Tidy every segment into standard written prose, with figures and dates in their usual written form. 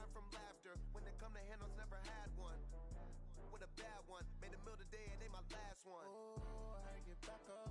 run from laughter. When it come to handles, never had one. With a bad one, made a meal today and they my last one. Oh, I get back up.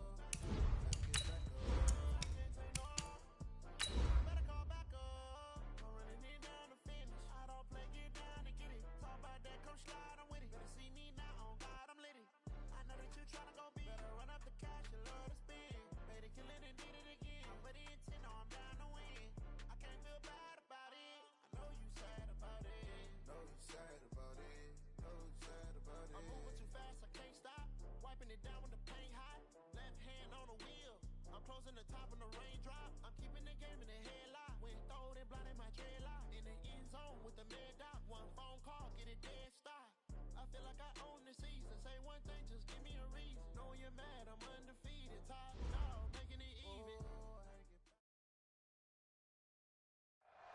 Better call back up. Don't really need down to finish. I don't play, get down to get it. Talk about that, come slide, I'm with it. Better see me now, on God, I'm litty. I know that you tryna go big. Better run up the cash, you love to spend. Better kill it and did it again. I'm ready and 10, no, I'm down to win. I can't feel bad about it. I know you sad about it. Know you sad about it. Know you sad about it. I'm moving too fast, I can't stop. Wiping it down when the paint hot. Left hand on the wheel. I'm closing the top when the raindrop. I'm keeping the game in the headlock. When throwed and blinded my dreadlock. In the end zone with the mid dot. One phone call, get it dead stop. I feel like I own the season. Say one thing, just give me a reason. Know you're mad, I'm undefeated. Top dog, making it even.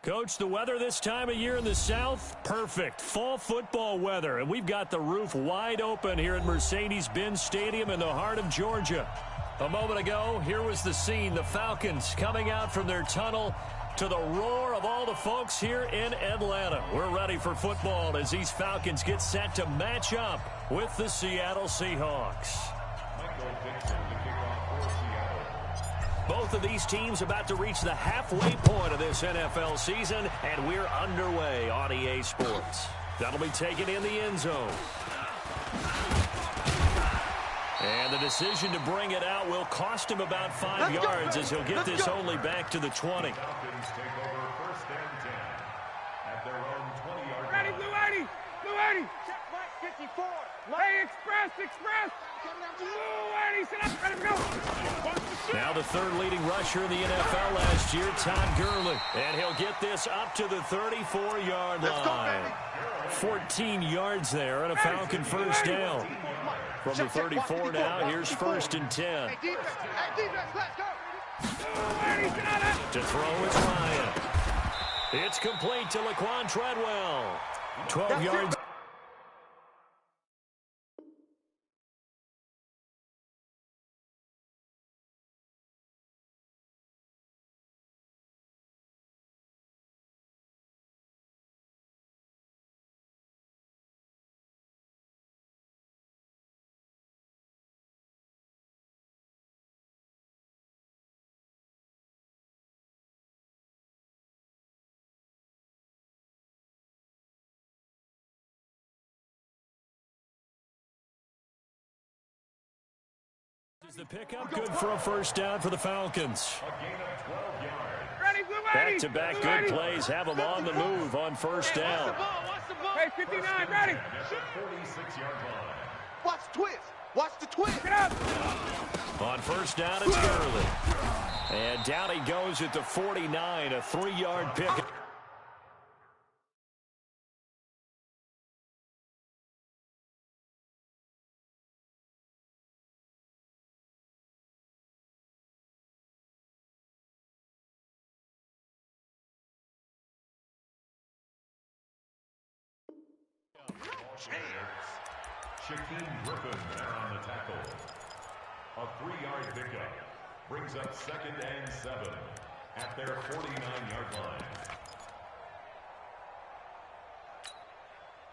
Coach, the weather this time of year in the South, perfect. Fall football weather, and we've got the roof wide open here at Mercedes-Benz Stadium in the heart of Georgia. A moment ago, here was the scene. The Falcons coming out from their tunnel to the roar of all the folks here in Atlanta. We're ready for football as these Falcons get set to match up with the Seattle Seahawks. Both of these teams about to reach the halfway point of this NFL season, and we're underway on EA Sports. That'll be taken in the end zone. And the decision to bring it out will cost him about 5 yards as he'll get this only back to the 20. Falcons take over first and 10 at their own 20-yard line. Ready, Blue 80! Blue 80! Check right, 54. Hey, express! Blue 80, sit up, ready to go! Now the third leading rusher in the NFL last year, Todd Gurley. And he'll get this up to the 34-yard line. 14 yards there and a Falcon first down. From the 34 now, here's first and 10. Hey, defense, let's go! To throw, it's Ryan. It's complete to Laquan Treadwell. 12 yards. Is the pickup good for a first down for the Falcons? A gain of 12 yards. Ready, Blue 80! Back-to-back good plays have them on the move on first down. Watch the ball! Hey, 59, ready! At the 46-yard line. Watch the twist. Watch the twist. Get up! On first down, it's Gurley. And down he goes at the 49, a 3-yard pick. Shaquem Griffin there on the tackle. A 3-yard pickup brings up second and 7 at their 49-yard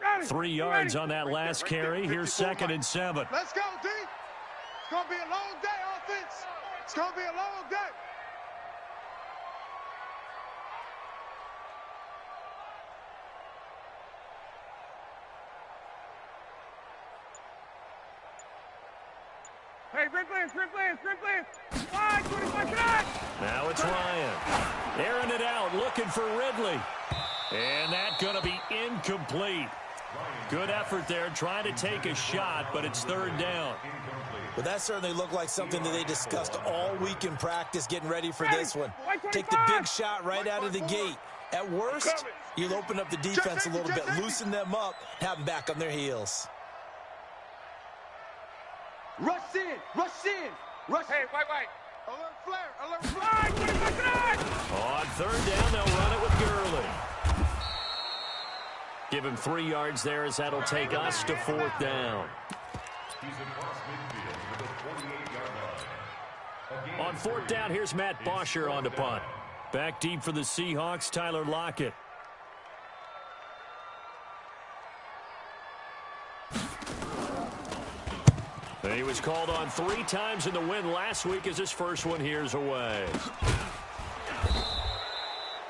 line. 3 yards on that last carry. Here's second and 7. Let's go, D! It's going to be a long day, offense! It's going to be a long day! Hey, sprint plans! Wide, 25 shots! Now it's Ryan. Airing it out, looking for Ridley. And that's going to be incomplete. Good effort there, trying to take a shot, but it's third down. Well, that certainly looked like something that they discussed all week in practice, getting ready for this one. Take the big shot right out of the gate. At worst, you'll open up the defense a little bit, loosen them up, have them back on their heels. Rush in! Hey, white! Alert flare! On third down, they'll run it with Gurley. Give him 3 yards there as that'll take us to fourth down. He's across midfield with a 48-yard line. On fourth down, here's Matt Bosher on to punt. Back deep for the Seahawks, Tyler Lockett. He was called on 3 times in the win last week as his first one here's away.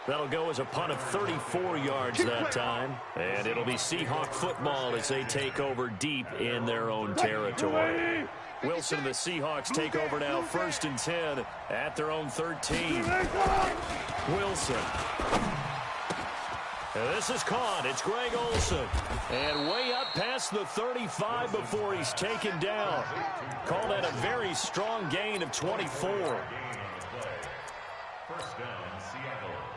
That'll go as a punt of 34 yards that time. And it'll be Seahawk football as they take over deep in their own territory. Wilson and the Seahawks take over now, 1st and 10 at their own 13. Wilson. And this is caught. It's Greg Olsen. And way up past the 35 before he's taken down. Call that a very strong gain of 24.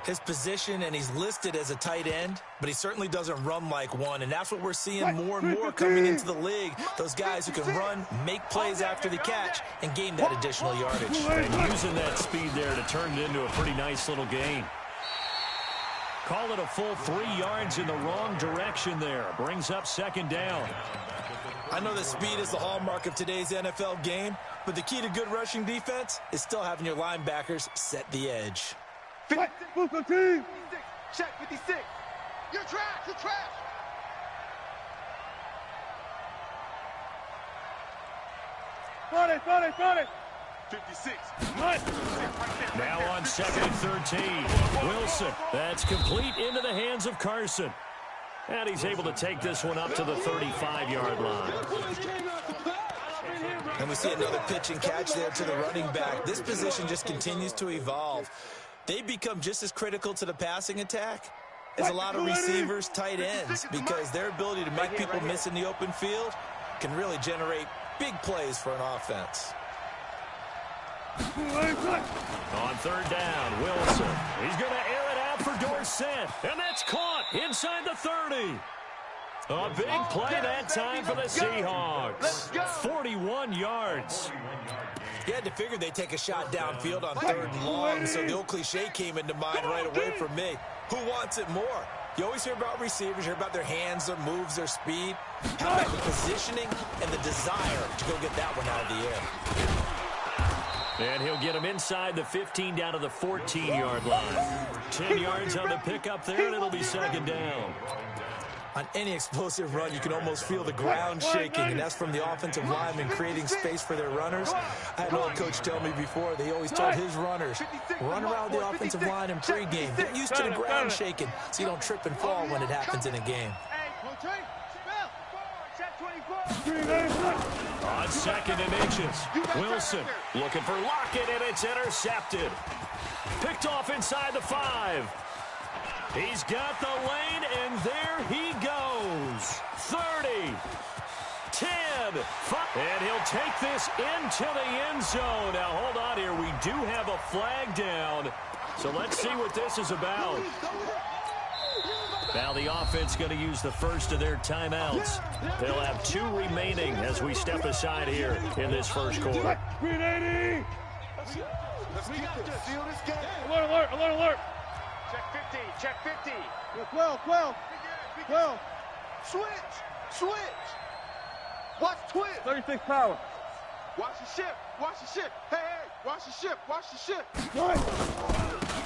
His position, and he's listed as a tight end, but he certainly doesn't run like one, and that's what we're seeing more and more coming into the league. Those guys who can run, make plays after the catch, and gain that additional yardage. And using that speed there to turn it into a pretty nice little gain. Call it a full 3 yards in the wrong direction there. Brings up 2nd down. I know that speed is the hallmark of today's NFL game, but the key to good rushing defense is still having your linebackers set the edge. Buco team. Check 56. You're trash. You're trash. Got it. 56. Now on 2nd and 13. Wilson. That's complete into the hands of Carson. And he's able to take this one up to the 35-yard line. And we see another pitch and catch there to the running back. This position just continues to evolve. They become just as critical to the passing attack as a lot of receivers, tight ends, because their ability to make people miss in the open field can really generate big plays for an offense. On 3rd down, Wilson. He's going to air it out for Dorsett. And that's caught inside the 30. A big play that time for the Seahawks. 41 yards. You had to figure they'd take a shot downfield on 3rd and long, so the old cliche came into mind right away for me. Who wants it more? You always hear about receivers, hear about their hands, their moves, their speed. How about the positioning and the desire to go get that one out of the air? And he'll get him inside the 15 down to the 14-yard line. 10 yards on the pickup there, and it'll be 2nd down. On any explosive run, you can almost feel the ground shaking, and that's from the offensive linemen creating space for their runners. I had an old coach tell me before, they always told his runners, run around the offensive line in pregame. Get used to the ground shaking so you don't trip and fall when it happens in a game. On 2nd and inches, Wilson looking for Lockett, and it's intercepted. Picked off inside the 5. He's got the lane, and there he goes. 30, 10, 5. And he'll take this into the end zone. Now, hold on here. We do have a flag down. So let's see what this is about. Now the offense going to use the first of their timeouts. They'll have 2 remaining as we step aside here in this first quarter. Green 80. Let's get this. Seal this game. Alert. Check 50. 12. Switch. Watch twist. 36 power. Watch the ship. Hey, watch the ship.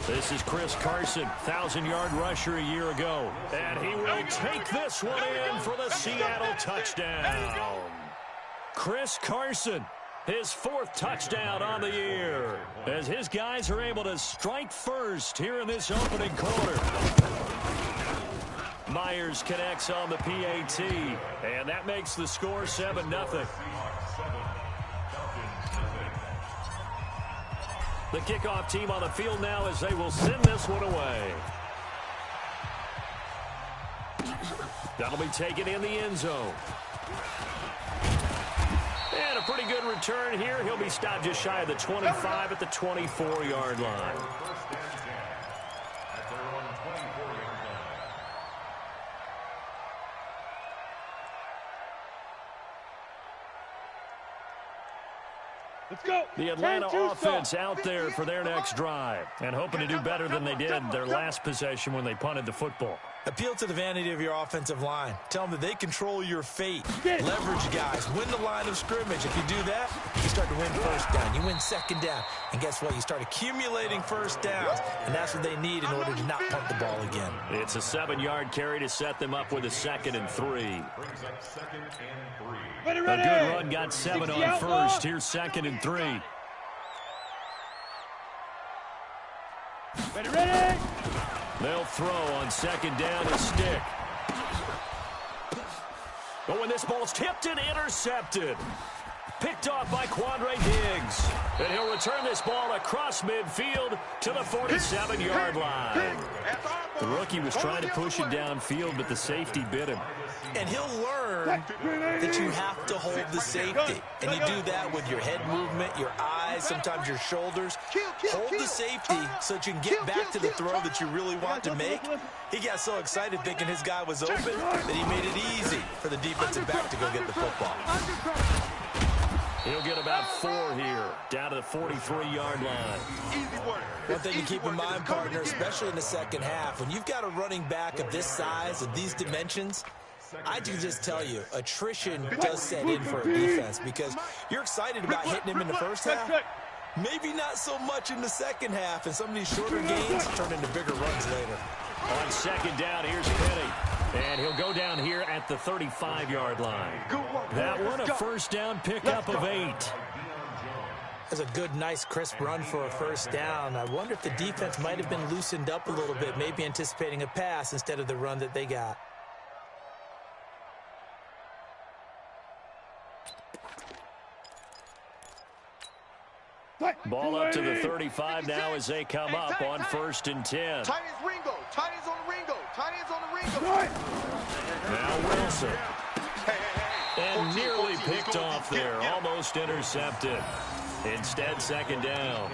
This is Chris Carson, 1,000-yard rusher a year ago. And he will take this one in for the Seattle touchdown. Chris Carson, his 4th touchdown on the year, as his guys are able to strike first here in this opening quarter. Myers connects on the PAT, and that makes the score 7-0. The kickoff team on the field now as they will send this one away. That'll be taken in the end zone. And a pretty good return here. He'll be stopped just shy of the 25 at the 24-yard line. Let's go. The Atlanta offense out there for their next drive and hoping to do better than they did their last possession when they punted the football. Appeal to the vanity of your offensive line. Tell them that they control your fate. Leverage guys. Win the line of scrimmage. If you do that, you start to win first down. You win second down. And guess what? You start accumulating first downs. And that's what they need in order to not punt the ball again. It's a 7-yard carry to set them up with a 2nd and 3. Brings up 2nd and 3. A good run got 7 on first. Here's 2nd and 3. Ready. They'll throw on 2nd down and stick. Oh, and this ball's tipped and intercepted. Picked off by Quandre Diggs. And he'll return this ball across midfield to the 47-yard line. The rookie was trying to push it downfield, but the safety bit him. And he'll learn that you have to hold the safety. And you do that with your head movement, your eyes, sometimes your shoulders. Hold the safety so that you can get back to the throw that you really want to make. He got so excited thinking his guy was open that he made it easy for the defensive back to go get the football. He'll get about 4 here, down to the 43-yard line. One thing to keep in mind, partner, especially in the second half, when you've got a running back of this size, of these dimensions, I can just tell you, attrition does set in for a defense because you're excited about hitting him in the first half. Maybe not so much in the second half, and some of these shorter gains turn into bigger runs later. On 2nd down, here's Penny. And he'll go down here at the 35-yard line. That one, a first down pickup of 8. That's a good, nice, crisp run for a first down. I wonder if the defense might have been loosened up a little bit, maybe anticipating a pass instead of the run that they got. Ball up to the 35 now as they come up on 1st and 10. Tight ends Ringo. Tight ends on the Ringo. Tight ends on the Ringo. Now Wilson. And nearly picked off there. Almost intercepted. Instead, 2nd down.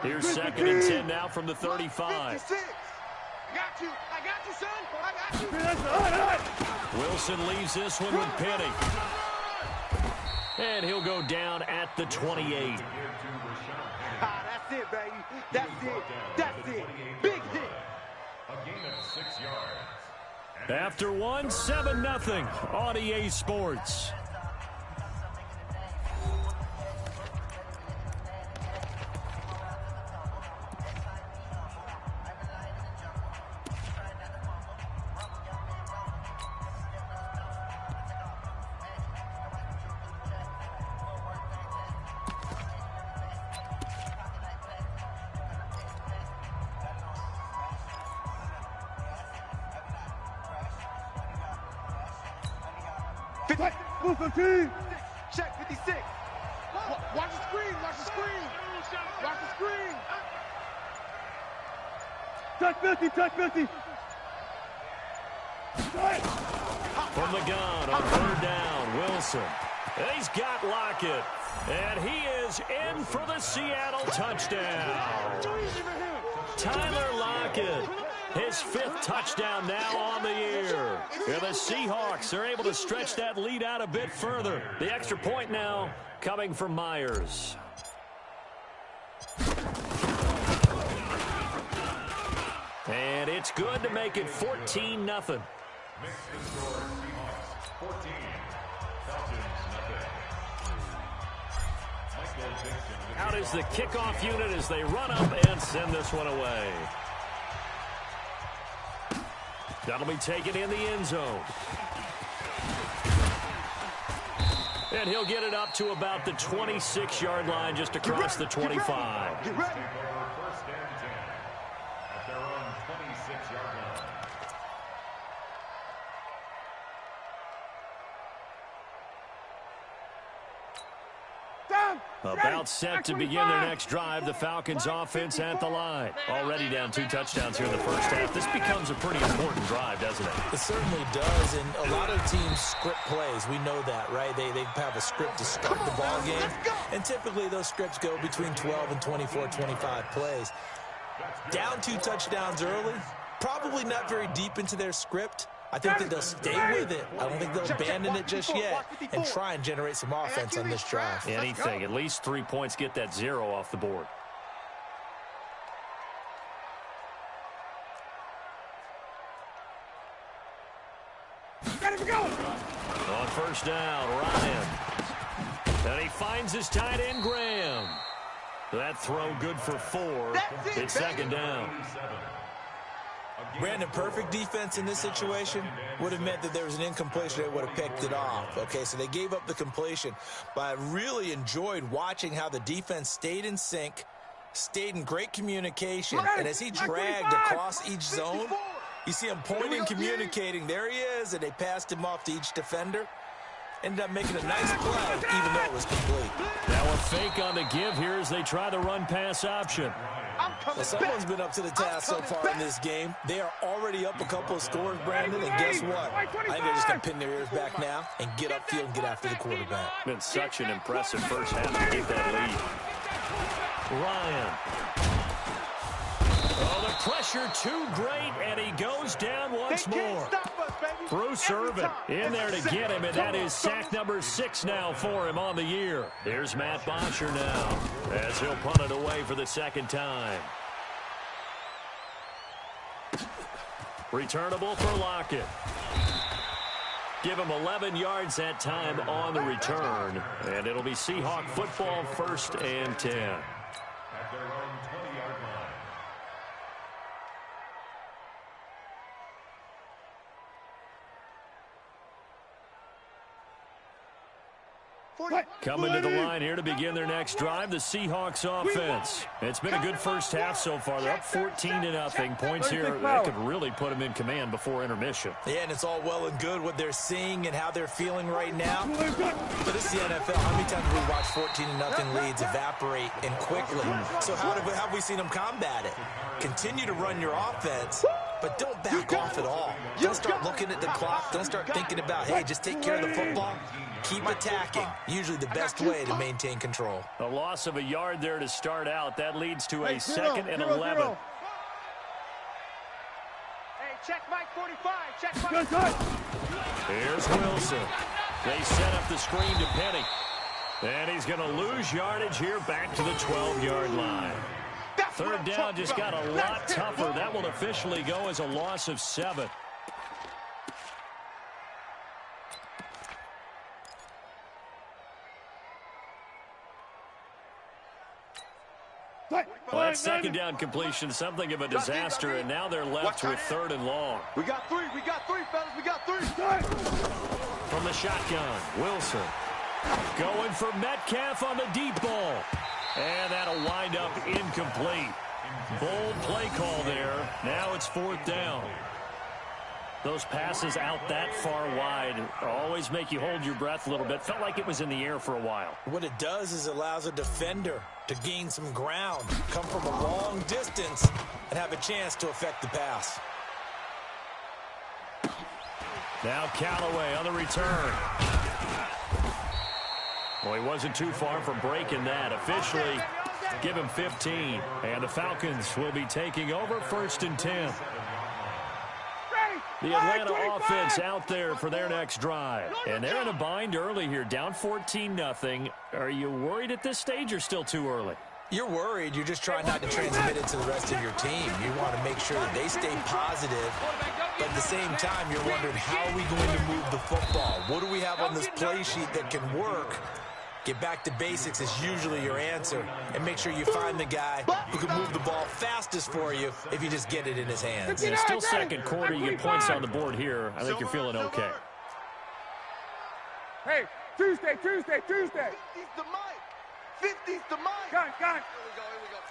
Here's 2nd and 10 now from the 35. I got you, son. I got you. Wilson leaves this one with Penny. And he'll go down at the 28. That's it, baby. That's it. Big hit. A gain of 6 yards. After one, 7-0 on EA Sports. Check 56. Watch the screen. Watch the screen. Watch the screen. Touch 50. Touch 50. From the gun on 3rd down, Wilson. And he's got Lockett. And he is in for the Seattle touchdown. Tyler Lockett. His 5th touchdown now on the year. And the Seahawks are able to stretch that lead out a bit further. The extra point now coming from Myers. And it's good to make it 14-0. Out is the kickoff unit as they run up and send this one away. That'll be taken in the end zone. And he'll get it up to about the 26-yard line just across the 25. Get ready. First and 10 at their own 26-yard line. About set to begin their next drive. The Falcons offense at the line. Already down 2 touchdowns here in the first half. This becomes a pretty important drive, doesn't it? It certainly does, and a lot of teams script plays. We know that, right? They have a script to start the ball game, and typically those scripts go between 12 and 24, 25 plays. Down 2 touchdowns early, probably not very deep into their script. I think that they'll stay with it. I don't think they'll abandon it just yet and try and generate some offense on this drive. Anything. At least 3 points, get that 0 off the board. On first down, Ryan. And he finds his tight end, Graham. That throw good for 4. It's second down. Brandon, perfect defense in this situation would have meant that there was an incompletion. They would have picked it off. Okay, so they gave up the completion. But I really enjoyed watching how the defense stayed in sync, stayed in great communication. And as he dragged across each zone, you see him pointing, communicating. There he is, and they passed him off to each defender. Ended up making a nice play, even though it was complete. Now a fake on the give here as they try the run-pass option. Well, someone's been up to the task so far in this game. They are already up a couple of scores, Brandon, and guess what? I think they're just going to pin their ears back now and get upfield and get after the quarterback. Been such an impressive first half to keep that lead. Ryan. Oh, the pressure too great, and he goes down once more. Bruce Irvin in there to get him, and that is sack number 6 now for him on the year. Here's Matt Bosher now as he'll punt it away for the second time. Returnable for Lockett. Give him 11 yards that time on the return, and it'll be Seahawk football, 1st and 10. At their own 20-yard line. Coming to the line here to begin their next drive, the Seahawks offense. It's been a good first half so far. They're up 14-0. Points here that could really put them in command before intermission. Yeah, and it's all well and good what they're seeing and how they're feeling right now. But this is the NFL. How many times have we watched 14-0 leads evaporate and quickly? So how have we seen them combat it? Continue to run your offense, but don't back off at all. Don't start looking at the clock. Don't start thinking about, hey, just take care of the football. Keep attacking. Usually the best way to maintain control. A loss of a yard there to start out. That leads to a 2nd and 11. Hey, check Mike 45. Check Mike. Here's Wilson. They set up the screen to Penny. And he's going to lose yardage here back to the 12-yard line. Third down just got a lot tougher. That will officially go as a loss of 7. Well, that second down completion, something of a disaster, and now they're left with 3rd and long. We got 3, fellas, we got 3. From the shotgun, Wilson going for Metcalf on the deep ball. And that'll wind up incomplete. Bold play call there. Now it's 4th down. Those passes out that far wide always make you hold your breath a little bit. Felt like it was in the air for a while. What it does is it allows a defender to gain some ground, come from a long distance, and have a chance to affect the pass. Now Callaway on the return. Well, he wasn't too far from breaking that. Officially, give him 15. And the Falcons will be taking over 1st and 10. The Atlanta offense out there for their next drive. And they're in a bind early here, down 14-0. Are you worried at this stage or still too early? You're worried. You're just trying not to transmit it to the rest of your team. You want to make sure that they stay positive. But at the same time, you're wondering, how are we going to move the football? What do we have on this play sheet that can work? Get back to basics is usually your answer. And make sure you find the guy who can move the ball fastest for you if you just get it in his hands. And it's still second quarter. You get points on the board here. I think you're feeling okay. Hey, Tuesday. 50's the mic. 50's the mic. Gun. Here we go.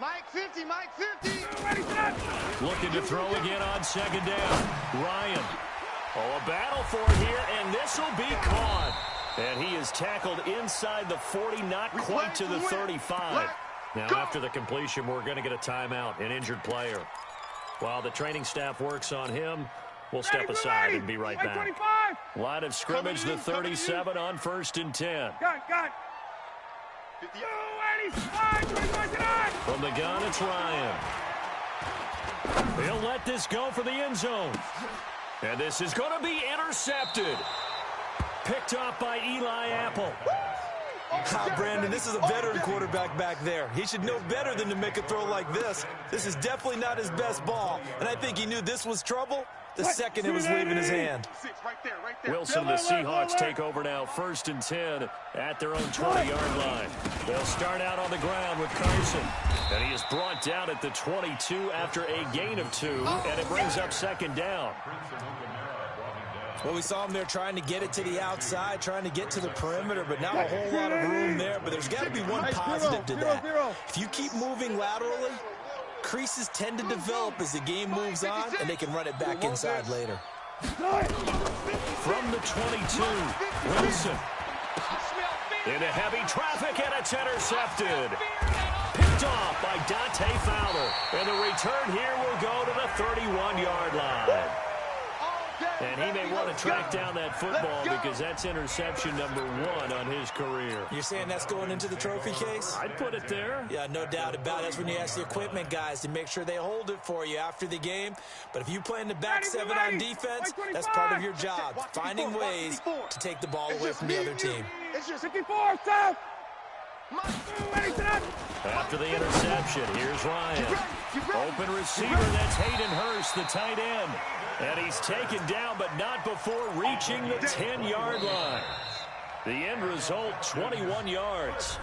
Mike 50. Looking to throw again on 2nd down. Ryan. Oh, a battle for it here, and this will be caught. And he is tackled inside the 40, not quite to the 35. Now, after the completion, we're going to get a timeout, an injured player. While the training staff works on him, we'll step aside and be right back. Line of scrimmage, the 37 on 1st and 10. Gun. From the gun, it's Ryan. He'll let this go for the end zone. And this is going to be intercepted. Picked off by Eli Apple. Brandon, this is a veteran quarterback back there. He should know better than to make a throw like this. This is definitely not his best ball, and I think he knew this was trouble, the second it was leaving his hand. Wilson and the Seahawks take over now, 1st and 10 at their own 20-yard line. They'll start out on the ground with Carson. And he is brought down at the 22 after a gain of 2, and it brings up 2nd down. Well, we saw him there trying to get it to the outside, trying to get to the perimeter, but not a whole lot of room there. But there's got to be one positive to that. If you keep moving laterally, creases tend to develop as the game moves on, and they can run it back inside later. From the 22, Wilson. Into heavy traffic, and it's intercepted. Picked off by Dante Fowler. And the return here will go to the 31-yard line. And he may want to track down that football because that's interception number 1 on his career. You're saying that's going into the trophy case? I'd put it there. Yeah, no doubt about it. That's when you ask the equipment guys to make sure they hold it for you after the game. But if you play in the back 7 on defense, that's part of your job, finding ways to take the ball away from the other team. It's just 54, Seth. After the interception, here's Ryan. Open receiver, that's Hayden Hurst, the tight end. And he's taken down, but not before reaching the 10-yard line. The end result, 21 yards.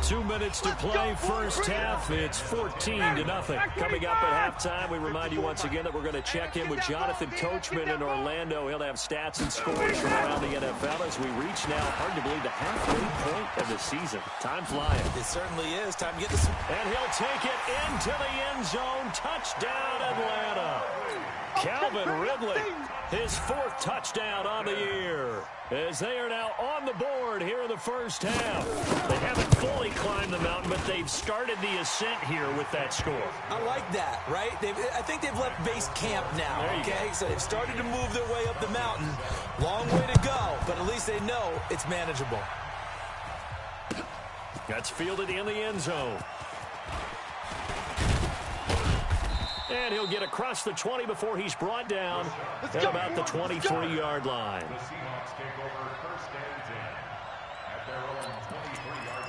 2 minutes to play, first half. It's 14-0. Coming up at halftime, we remind you once again that we're going to check in with Jonathan Coachman in Orlando. He'll have stats and scores from around the NFL as we reach now, hard to believe, the halfway point of the season. Time flying. It certainly is. Time to get this. And he'll take it into the end zone. Touchdown, Atlanta. Calvin Ridley, his 4th touchdown on the year, as they are now on the board here in the first half. They haven't fully climbed the mountain, but they've started the ascent here with that score. I like that, right? I think they've left base camp now, okay? So they've started to move their way up the mountain. Long way to go, but at least they know it's manageable. That's fielded in the end zone. And he'll get across the 20 before he's brought down at about the 23-yard line. The Seahawks take over 1st and 10 at their own 23-yard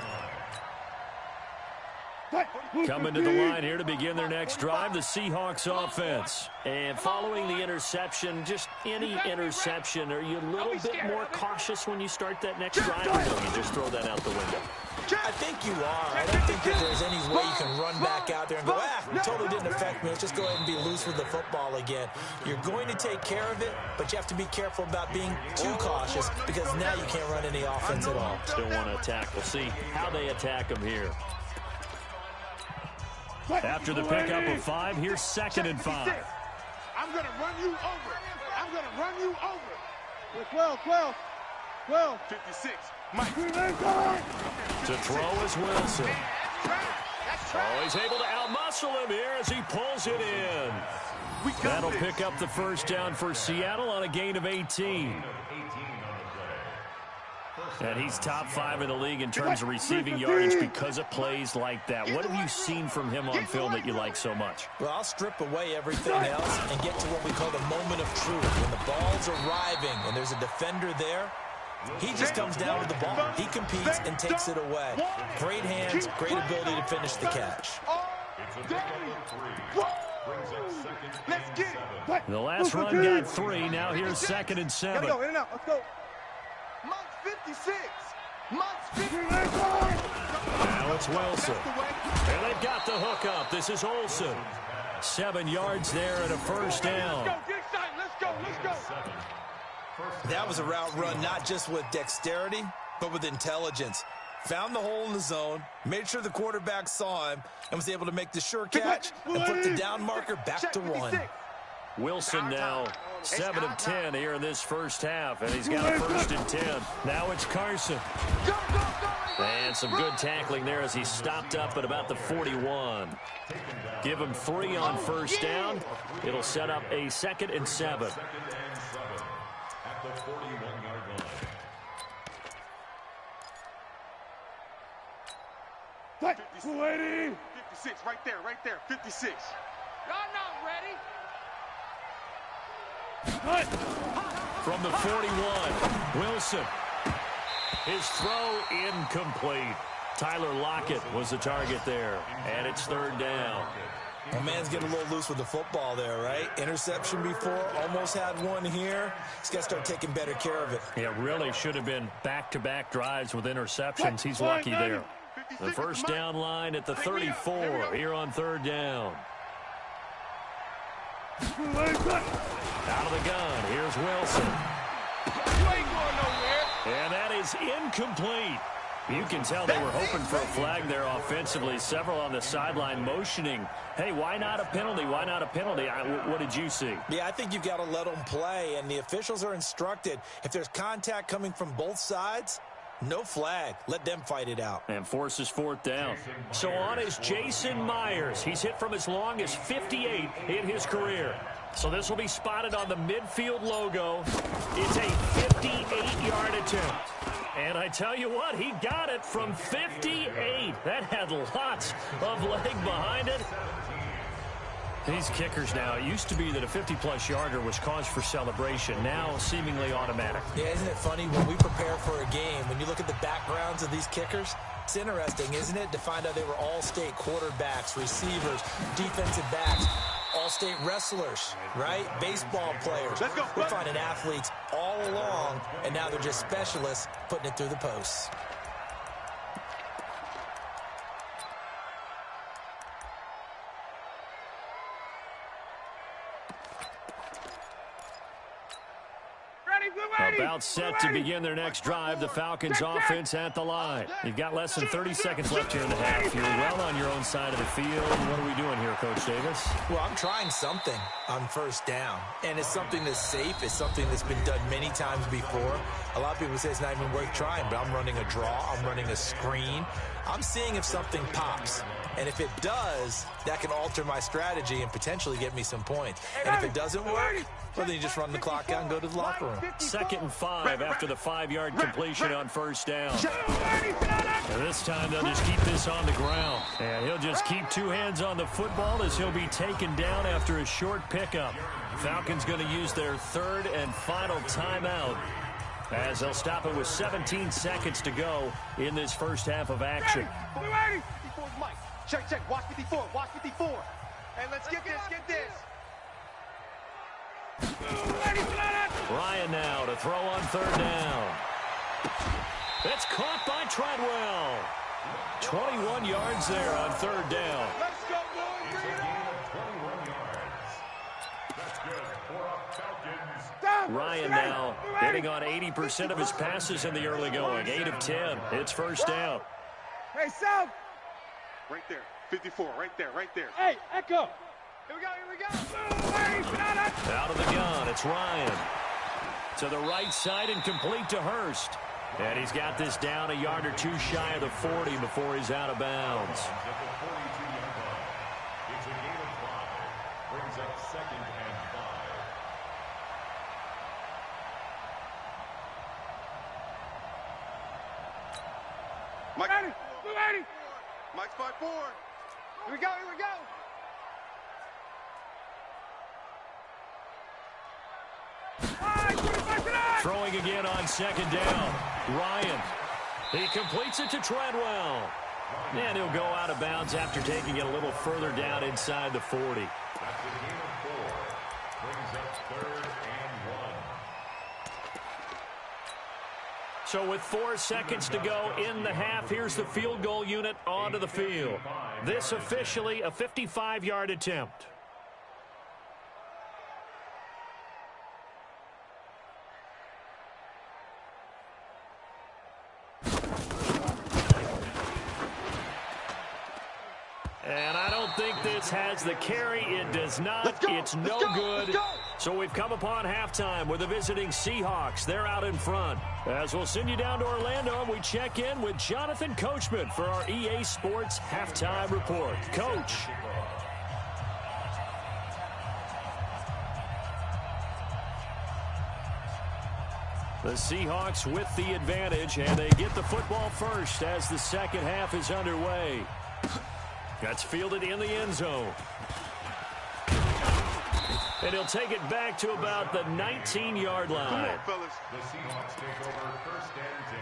line. Coming to the line here to begin their next drive, the Seahawks offense. And following the interception, just any interception, are you a little bit more cautious when you start that next drive, or do you just throw that out the window? I think you are. I don't think that there's any way you can run back out there and go, it totally didn't affect me. Let's just go ahead and be loose with the football again. You're going to take care of it, but you have to be careful about being too cautious because now you can't run any offense at all. Still want to attack. We'll see how they attack them here. After the pickup of 5, here's 2nd and 5. I'm going to run you over. I'm going to run you over. 12. 56. Mike. To throw is Wilson. Oh, he's able to outmuscle him here as he pulls it in. That'll pick up the first down for Seattle on a gain of 18. And he's top 5 in the league in terms of receiving yardage because of plays like that. What have you seen from him on film that you like so much? Well, I'll strip away everything else and get to what we call the moment of truth. When the ball's arriving and there's a defender there, he just comes down to the ball. He competes and takes it away. Great hands, great ability to finish the catch. The last run got 3. Now here's 2nd and 7. In and out. Let's go. Month 56. Now it's Wilson. And they've got the hook up. This is Olsen. 7 yards there and a first down. Let's go. That was a route run not just with dexterity, but with intelligence. Found the hole in the zone, made sure the quarterback saw him, and was able to make the sure catch and put the down marker back to 1. Wilson now 7 of 10 here in this first half, and he's got a 1st and 10. Now it's Carson. And some good tackling there as he stopped up at about the 41. Give him 3 on first down. It'll set up a 2nd and 7. At the 41-yard line. 56, right there, 56. Y'all not ready. From the 41, Wilson. His throw incomplete. Tyler Lockett was the target there, and it's 3rd down. Well, man's getting a little loose with the football there, right? Interception before, almost had one here. He's got to start taking better care of it. Yeah, really should have been back-to-back drives with interceptions. He's lucky there. The first down line at the 34 here on third down. Out of the gun, here's Wilson. And that is incomplete. You can tell they were hoping for a flag there offensively. Several on the sideline motioning, hey, why not a penalty? Why not a penalty? What did you see? Yeah, I think you've got to let them play, and the officials are instructed. If there's contact coming from both sides, no flag. Let them fight it out. And forces fourth down. So on is Jason Myers. He's hit from as long as 58 in his career. So this will be spotted on the midfield logo. It's a 58-yard attempt. And I tell you what, he got it from 58. That had lots of leg behind it. These kickers now, it used to be that a 50-plus yarder was cause for celebration. Now seemingly automatic. Yeah, isn't it funny when we prepare for a game, when you look at the backgrounds of these kickers, it's interesting, isn't it, to find out they were all-state quarterbacks, receivers, defensive backs, all-state wrestlers, right? Baseball players. Let's go. We're finding athletes all along, and now they're just specialists putting it through the posts. About set to begin their next drive. The Falcons offense at the line. You've got less than 30 seconds left here in the half. You're well on your own side of the field. What are we doing here, Coach Davis? Well, I'm trying something on first down, and it's something that's safe. It's something that's been done many times before. A lot of people say it's not even worth trying, but I'm running a draw. I'm running a screen. I'm seeing if something pops. And if it does, that can alter my strategy and potentially get me some points. And if it doesn't work, well, then you just run the clock out and go to the locker room. 2nd and 5 after the 5-yard completion on first down. And this time they'll just keep this on the ground. And he'll just keep two hands on the football as he'll be taken down after a short pickup. Falcons going to use their 3rd and final timeout as they'll stop it with 17 seconds to go in this first half of action. Check. Watch 54. Hey, let's get this. Ryan now to throw on 3rd down. It's caught by Treadwell. 21 yards there on 3rd down. Let's go, boys. It's a gain of 21 yards. That's good for a Falcons. Ryan now hitting on 80% of his passes in the early going. 8 of 10. It's first down. Hey, South. Right there. 54. Right there. Hey, Echo. Here we go. Out of the gun, it's Ryan. To the right side and complete to Hurst. And he's got this down a yard or two shy of the 40 before he's out of bounds. At the 42-yard line. It's a gain of 5. Brings up 2nd and 5. Mike. Mike's 5-4. Here we go. Throwing again on 2nd down. Ryan. He completes it to Treadwell. And he'll go out of bounds after taking it a little further down inside the 40. That's a gain of 4. Brings up 3rd and 1. So with 4 seconds to go in the half, here's the field goal unit onto the field. This officially a 55-yard attempt. And I don't think this has the carry. It does not. It's no good. So we've come upon halftime with the visiting Seahawks. They're out in front. As we'll send you down to Orlando, and we check in with Jonathan Coachman for our EA Sports Halftime Report. Coach. The Seahawks with the advantage, and they get the football first as the second half is underway. That's fielded in the end zone. And he'll take it back to about the 19-yard line. Come on, fellas. The Seahawks take over 1st and 10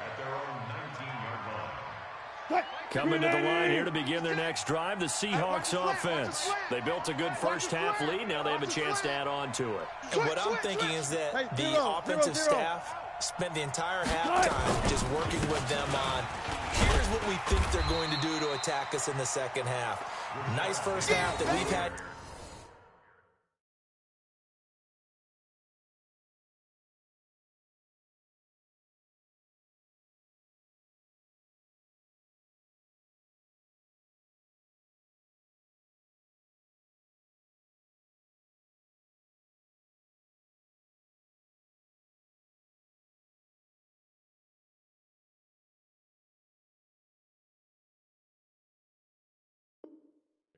at their own 19-yard line. Coming to the line here to begin their next drive, the Seahawks offense. They built a good first-half lead. Now they have a chance to add on to it. And what I'm thinking is that the offensive staff spent the entire halftime just working with them on, here's what we think they're going to do to attack us in the second half. Nice first half that we've had.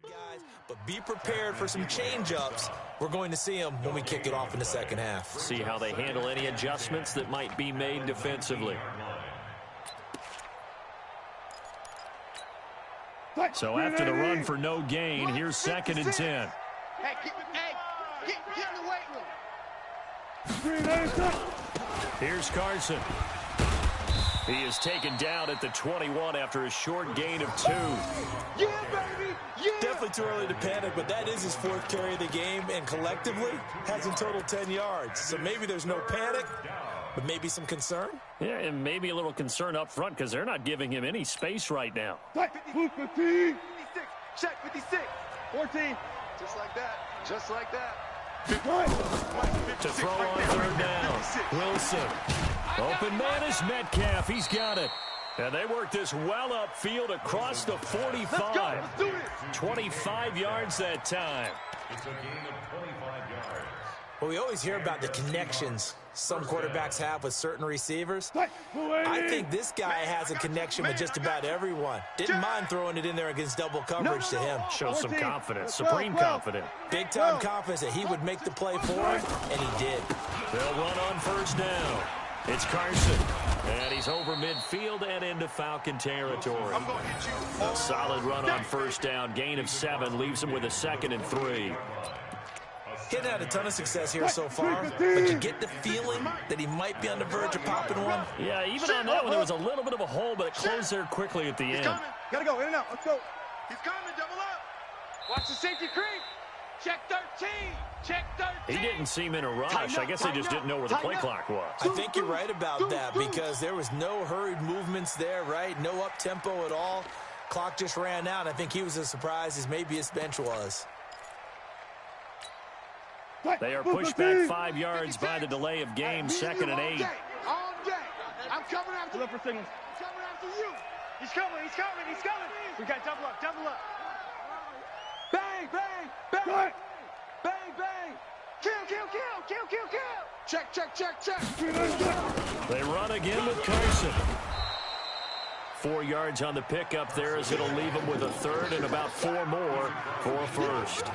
Guys, but be prepared for some change-ups. We're going to see them when we kick it off in the second half. See how they handle any adjustments that might be made defensively. So after the run for no gain, here's 2nd and 10. Hey, get in the weight room. Here's Carson. He is taken down at the 21 after a short gain of 2. Yeah, baby. Yeah. Definitely too early to panic, but that is his 4th carry of the game, and collectively has in total 10 yards. So maybe there's no panic, but maybe some concern. Yeah, and maybe a little concern up front because they're not giving him any space right now. 56, check 56, 14. Just like that. Just like that. To throw on 3rd down. Wilson. Open man is Metcalf. He's got it. And they work this well upfield across the 45. 25 yards that time. It's a gain of 25 yards. Well, we always hear about the connections some quarterbacks have with certain receivers. I think this guy has a connection with just about everyone. Didn't mind throwing it in there against double coverage to him. Shows some confidence, supreme confidence. Big-time confidence that he would make the play for him, and he did. They'll run on 1st down. It's Carson, and he's over midfield and into Falcon territory. A solid run on 1st down, gain of 7, leaves him with a 2nd and 3. He hasn't had a ton of success here so far, but you get the feeling that he might be on the verge of popping one. Yeah, even on that one, there was a little bit of a hole, but it closed there quickly at the end. Gotta go, in and out, let's go. He's coming, double up. Watch the safety creep. Check 13. Check 13. He didn't seem in a rush. I guess they just didn't know where the play clock was. I think you're right about that because there was no hurried movements there, right? No up-tempo at all. Clock just ran out. I think he was as surprised as maybe his bench was. They are pushed back 5 yards by the delay of game, 2nd and 8. All day. I'm coming after you. I'm coming after you. He's coming, he's coming, he's coming. We got double up, double up. Bang, bang, bang. Bang, bang. Kill, kill, kill, kill, kill, kill. Check, check, check, check. They run again with Carson. 4 yards on the pickup there as it'll leave them with a 3rd and about 4 more for a 1st.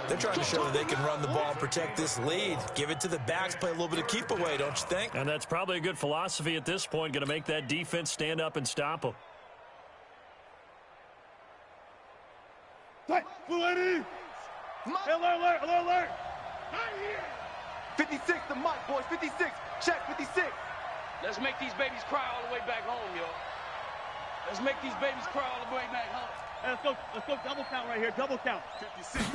They're trying to show that they can run the ball and protect this lead. Give it to the backs, play a little bit of keep away, don't you think? And that's probably a good philosophy at this point, going to make that defense stand up and stop them. Alert, alert, alert, alert. 56, the mic, boys, 56. Check 56. Let's make these babies cry all the way back home, yo. Let's make these babies cry all the way back home. Hey, let's go double count right here, double count. 56.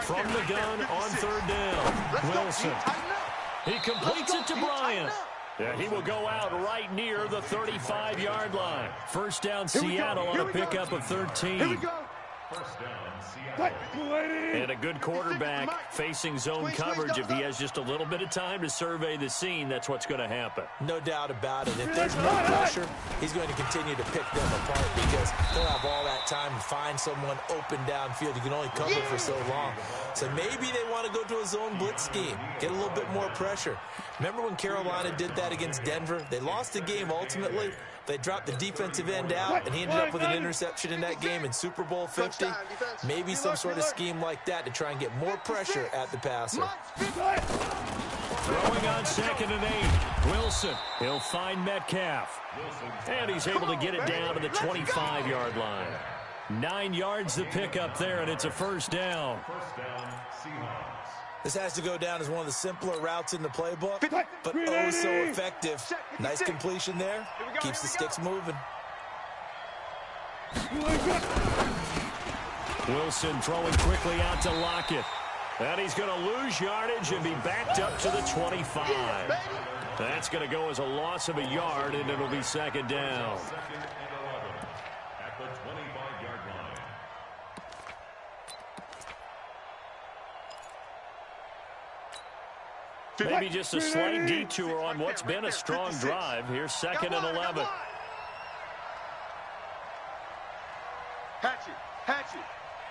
From the gun on 3rd down, Wilson. He completes it to Bryant. Yeah, he will go out right near the 35-yard line. 1st down, Seattle on a pickup of 13. Here we go. 1st down, Seattle. And a good quarterback facing zone coverage. If he has just a little bit of time to survey the scene, that's what's going to happen. No doubt about it. If there's no pressure, he's going to continue to pick them apart because they'll have all that time to find someone open downfield. You can only cover for so long. So maybe they want to go to a zone blitz scheme, get a little bit more pressure. Remember when Carolina did that against Denver? They lost the game ultimately. They dropped the defensive end out, and he ended up with an interception in that game in Super Bowl 50. Maybe some sort of scheme like that to try and get more pressure at the passer. Throwing on 2nd and 8. Wilson, he'll find Metcalf. And he's able to get it down to the 25-yard line. 9 yards to pick up there, and it's a 1st down. 1st down, Seahawks. This has to go down as one of the simpler routes in the playbook, but oh so effective. Nice completion there. Keeps the sticks moving. Wilson throwing quickly out to Lockett. And he's going to lose yardage and be backed up to the 25. That's going to go as a loss of a yard, and it'll be second down. Second and 11 at the 25-yard line. Maybe just a slight detour on what's been a strong drive. Here's second and 11. Hatchet, Hatchet.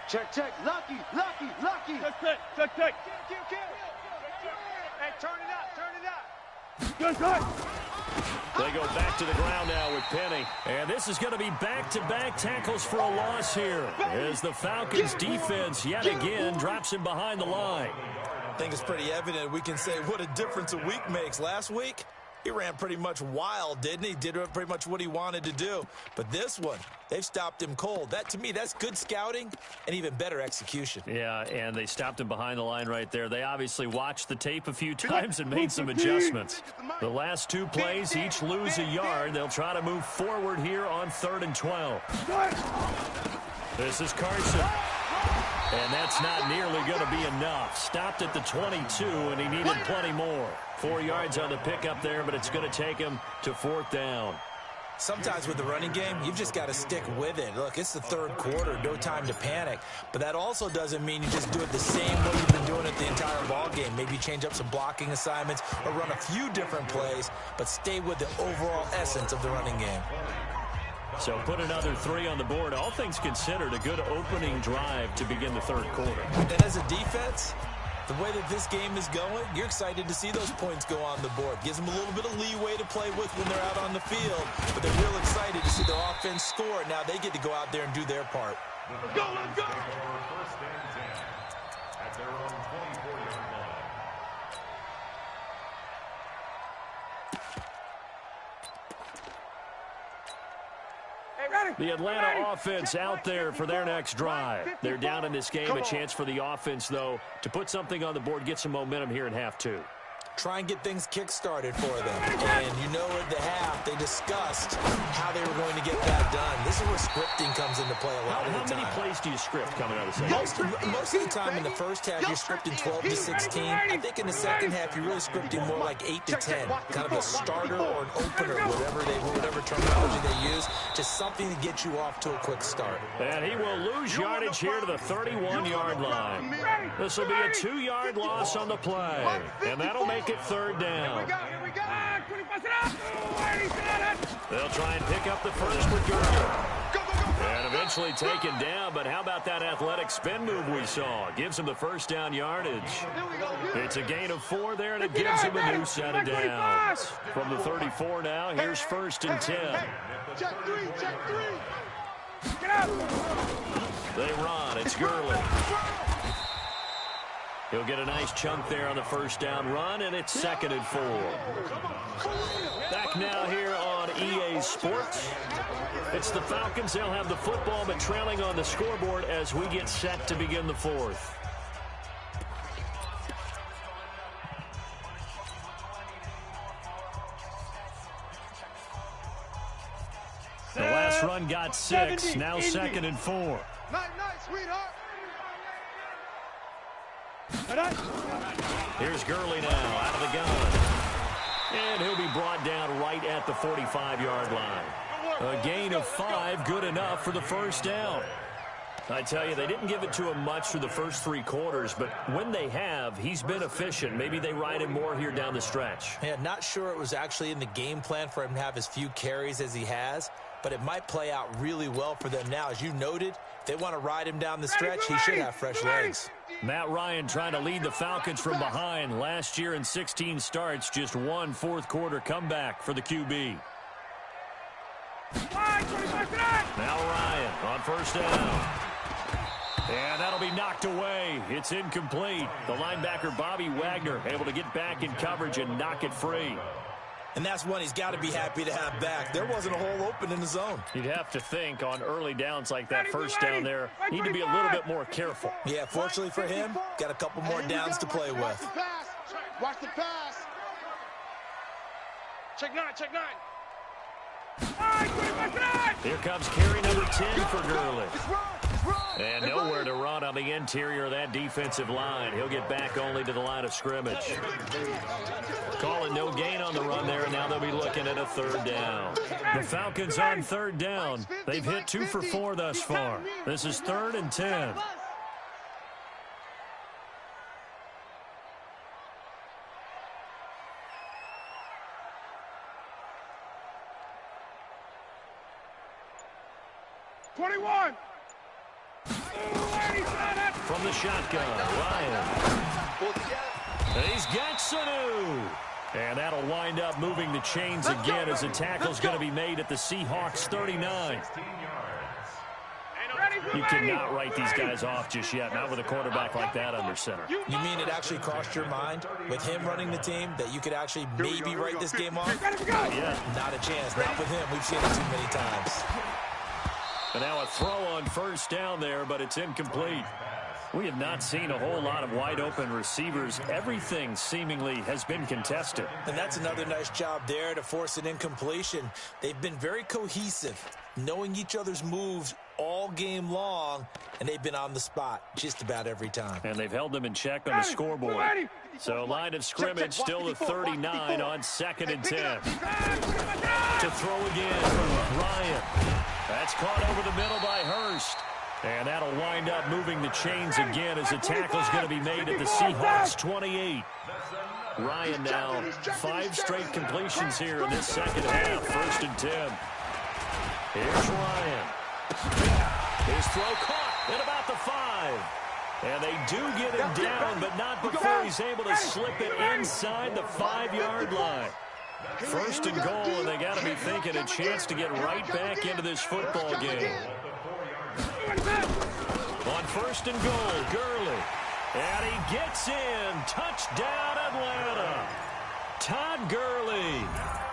Check. Lucky. Check. Hey, turn it up. They go back to the ground now with Penny. And this is going to be back-to-back tackles for a loss here, as the Falcons defense yet again drops him behind the line. I think it's pretty evident we can say what a difference a week makes. Last week, he ran pretty much wild, didn't he? Did pretty much what he wanted to do. But this one, they've stopped him cold. That, to me, that's good scouting and even better execution. Yeah, and they stopped him behind the line right there. They obviously watched the tape a few times and made some adjustments. The last two plays each lose a yard. They'll try to move forward here on 3rd and 12. This is Carson. And that's not nearly going to be enough. Stopped at the 22, and he needed plenty more. 4 yards on the pickup there, but it's going to take him to 4th down. Sometimes with the running game, you've just got to stick with it. Look, it's the 3rd quarter, no time to panic. But that also doesn't mean you just do it the same way you've been doing it the entire ball game. Maybe change up some blocking assignments or run a few different plays, but stay with the overall essence of the running game. So put another 3 on the board. All things considered, a good opening drive to begin the 3rd quarter. And as a defense, the way that this game is going, you're excited to see those points go on the board. Gives them a little bit of leeway to play with when they're out on the field, but they're real excited to see their offense score. Now they get to go out there and do their part. Let's go! First and 10 at their own 24-yard line. The Atlanta offense out there for their next drive. They're down in this game. A chance for the offense, though, to put something on the board, get some momentum here in half 2. Try and get things kick-started for them. And you know at the half, they discussed how they were going to get that done. This is where scripting comes into play a lot of the time. How many plays do you script coming out of the second? Most of the time in the first half, you're scripting 12 to 16. I think in the second half, you're really scripting more like 8 to 10. Kind of a starter or an opener, whatever terminology they use. Just something to get you off to a quick start. And he will lose yardage here to the 31-yard line. This will be a 2-yard loss on the play. And that'll make it 3rd down. They'll try and pick up the first with Gurley. And eventually taken down, but how about that athletic spin move we saw? Gives him the first down yardage. It's a gain of 4 there, and it gives him a new set of downs. From the 34 now, here's 1st and 10. Check 3. Get out. They run. It's Gurley. He'll get a nice chunk there on the first down run, and it's 2nd and 4. Back now here on EA Sports. It's the Falcons. They'll have the football, but trailing on the scoreboard as we get set to begin the 4th. The last run got 6, now 2nd and 4. Nice, sweetheart. Here's Gurley now out of the gun. And he'll be brought down right at the 45-yard line. A gain of 5, good enough for the first down. I tell you, they didn't give it to him much through the first 3 quarters, but when they have, he's been efficient. Maybe they ride him more here down the stretch. Yeah, not sure it was actually in the game plan for him to have as few carries as he has, but it might play out really well for them now. As you noted, if they want to ride him down the stretch, he should have fresh legs. Matt Ryan trying to lead the Falcons from behind. Last year in 16 starts, just 1 fourth-quarter comeback for the QB. Now Ryan on first down. And that'll be knocked away. It's incomplete. The linebacker, Bobby Wagner, able to get back in coverage and knock it free. And that's one he's got to be happy to have back. There wasn't a hole open in the zone. You'd have to think on early downs like that, first down there, need to be a little bit more careful. Yeah, fortunately for him, got a couple more downs to play with. Watch the pass. Check 9. Here comes carry number 10 for Gurley. And nowhere to run on the interior of that defensive line. He'll get back only to the line of scrimmage. Calling no gain on the run there, and now they'll be looking at a third down. The Falcons on third down. They've hit 2 for 4 thus far. This is 3rd and 10. From the shotgun, Ryan. He's got Sanu. And that'll wind up moving the chains again as the tackle's going to be made at the Seahawks 39. You cannot write these guys off just yet, not with a quarterback like that under center. You mean it actually crossed your mind with him running the team that you could actually maybe write this game off? Not yet. Not a chance. Not with him. We've seen it too many times. And now a throw on first down there, but it's incomplete. We have not seen a whole lot of wide-open receivers. Everything seemingly has been contested. And that's another nice job there to force an incompletion. They've been very cohesive, knowing each other's moves all game long, and they've been on the spot just about every time. And they've held them in check on the scoreboard. So line of scrimmage still the 39 on 2nd and 10. To throw again from Ryan. That's caught over the middle by Hurst. And that'll wind up moving the chains again as the tackle's going to be made at the Seahawks 28. Ryan now 5 straight completions here in this second half. 1st and 10. Here's Ryan. His throw caught at about the 5. And they do get him down, but not before he's able to slip it inside the 5-yard line. 1st and goal, and they got to be thinking a chance to get right back into this football game. On 1st and goal, Gurley. And he gets in. Touchdown, Atlanta. Todd Gurley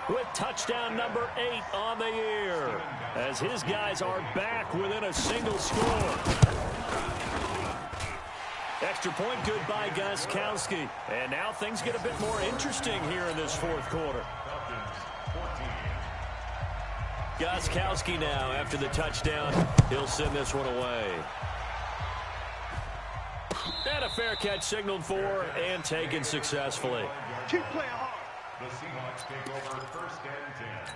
with touchdown number 8 on the year, as his guys are back within a single score. Extra point good by Gostkowski. And now things get a bit more interesting here in this 4th quarter. Gostkowski now, after the touchdown, he'll send this one away. And a fair catch signaled for and taken successfully. Keep playing hard. The Seahawks take over 1st and 10.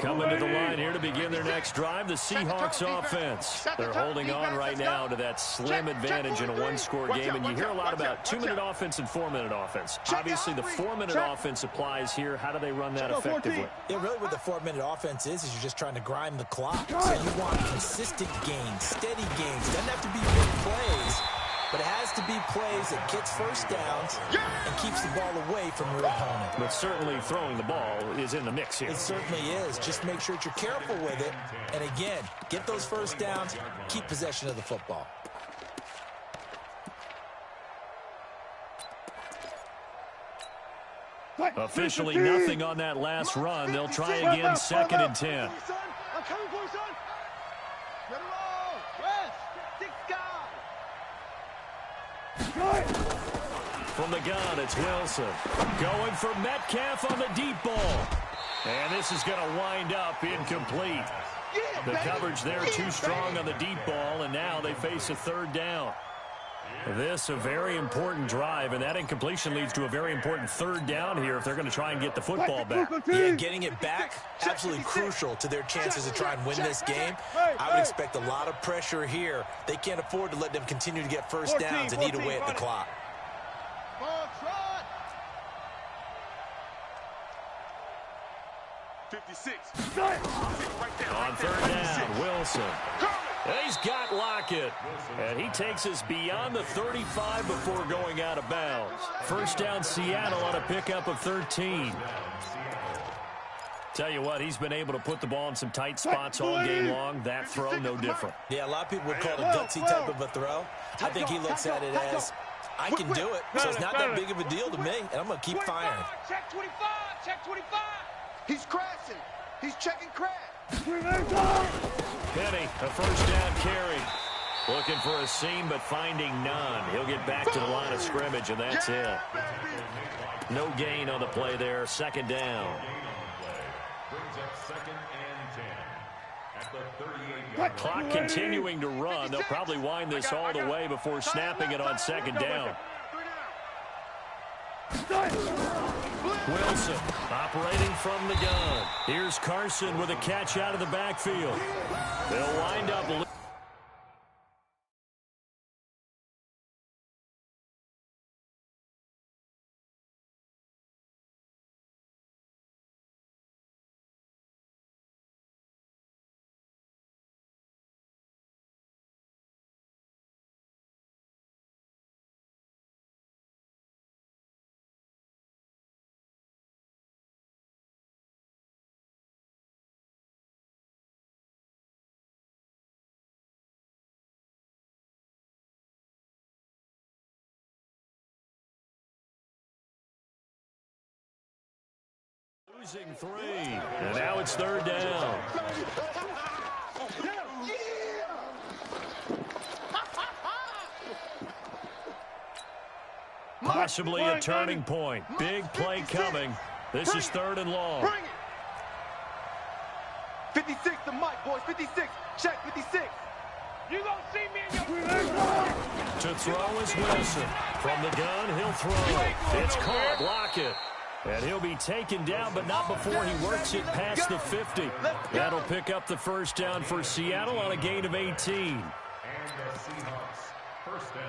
Coming to the line here to begin their next drive, the Seahawks offense. They're holding on right now to that slim advantage in a 1-score game, and you hear a lot about 2-minute offense and 4-minute offense. Obviously, the 4-minute offense applies here. How do they run that effectively? Yeah, really what the 4-minute offense is you're just trying to grind the clock. So you want consistent gains, steady gains. Doesn't have to be big plays, but it has to be plays that gets first downs and keeps the ball away from your opponent. But certainly throwing the ball is in the mix here. It certainly is. Just make sure that you're careful with it. And again, get those first downs, keep possession of the football. Officially nothing on that last run. They'll try again, 2nd and 10. I'm coming for you, son. Get it all. Rest. Dick From the gun, it's Wilson. Going for Metcalf on the deep ball. And this is going to wind up incomplete. The coverage there too strong on the deep ball, and now they face a 3rd down. This a very important drive, and that incompletion leads to a very important 3rd down here if they're going to try and get the football back. Yeah, getting it back, absolutely crucial to their chances to try and win this game. I would expect a lot of pressure here. They can't afford to let them continue to get first downs and eat away at the clock. 56. On 3rd down, Wilson. He's got Lockett, and he takes us beyond the 35 before going out of bounds. 1st down, Seattle on a pickup of 13. Tell you what, he's been able to put the ball in some tight spots all game long. That throw, no different. Yeah, a lot of people would call it a gutsy type of a throw. I think he looks at it as, I can do it, so it's not that big of a deal to me, and I'm going to keep firing. Check 25, check 25. He's crashing. He's checking crash. Penny, a 1st down carry. Looking for a seam, but finding none. He'll get back to the line of scrimmage, and that's it. No gain on the play there. 2nd down. Brings up 2nd and At the 38-yard Clock continuing to run. They'll probably wind this all the way before snapping it on second down. Wilson operating from the gun. Here's Carson with a catch out of the backfield. They'll wind up. Losing 3, and now it's third down. Possibly a turning point. Big play coming. This is third and long. 56 to Mike, boys. 56. Check 56. You gonna see me in your... To throw is Wilson. From the gun, he'll throw. It's caught. Block it. And he'll be taken down, but not before he works it past the 50. That'll pick up the first down for Seattle on a gain of 18. And the Seahawks first down.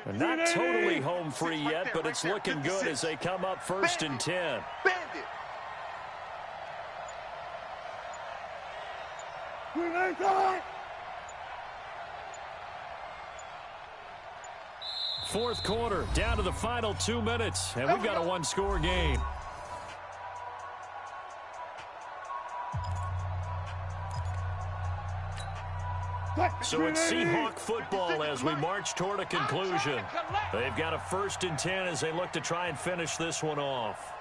And not totally home free yet, but it's looking good as they come up first and 10. Fourth quarter, down to the final 2 minutes, and we've got a one-score game. So it's Seahawk football as we march toward a conclusion. They've got a first and 10 as they look to try and finish this one off.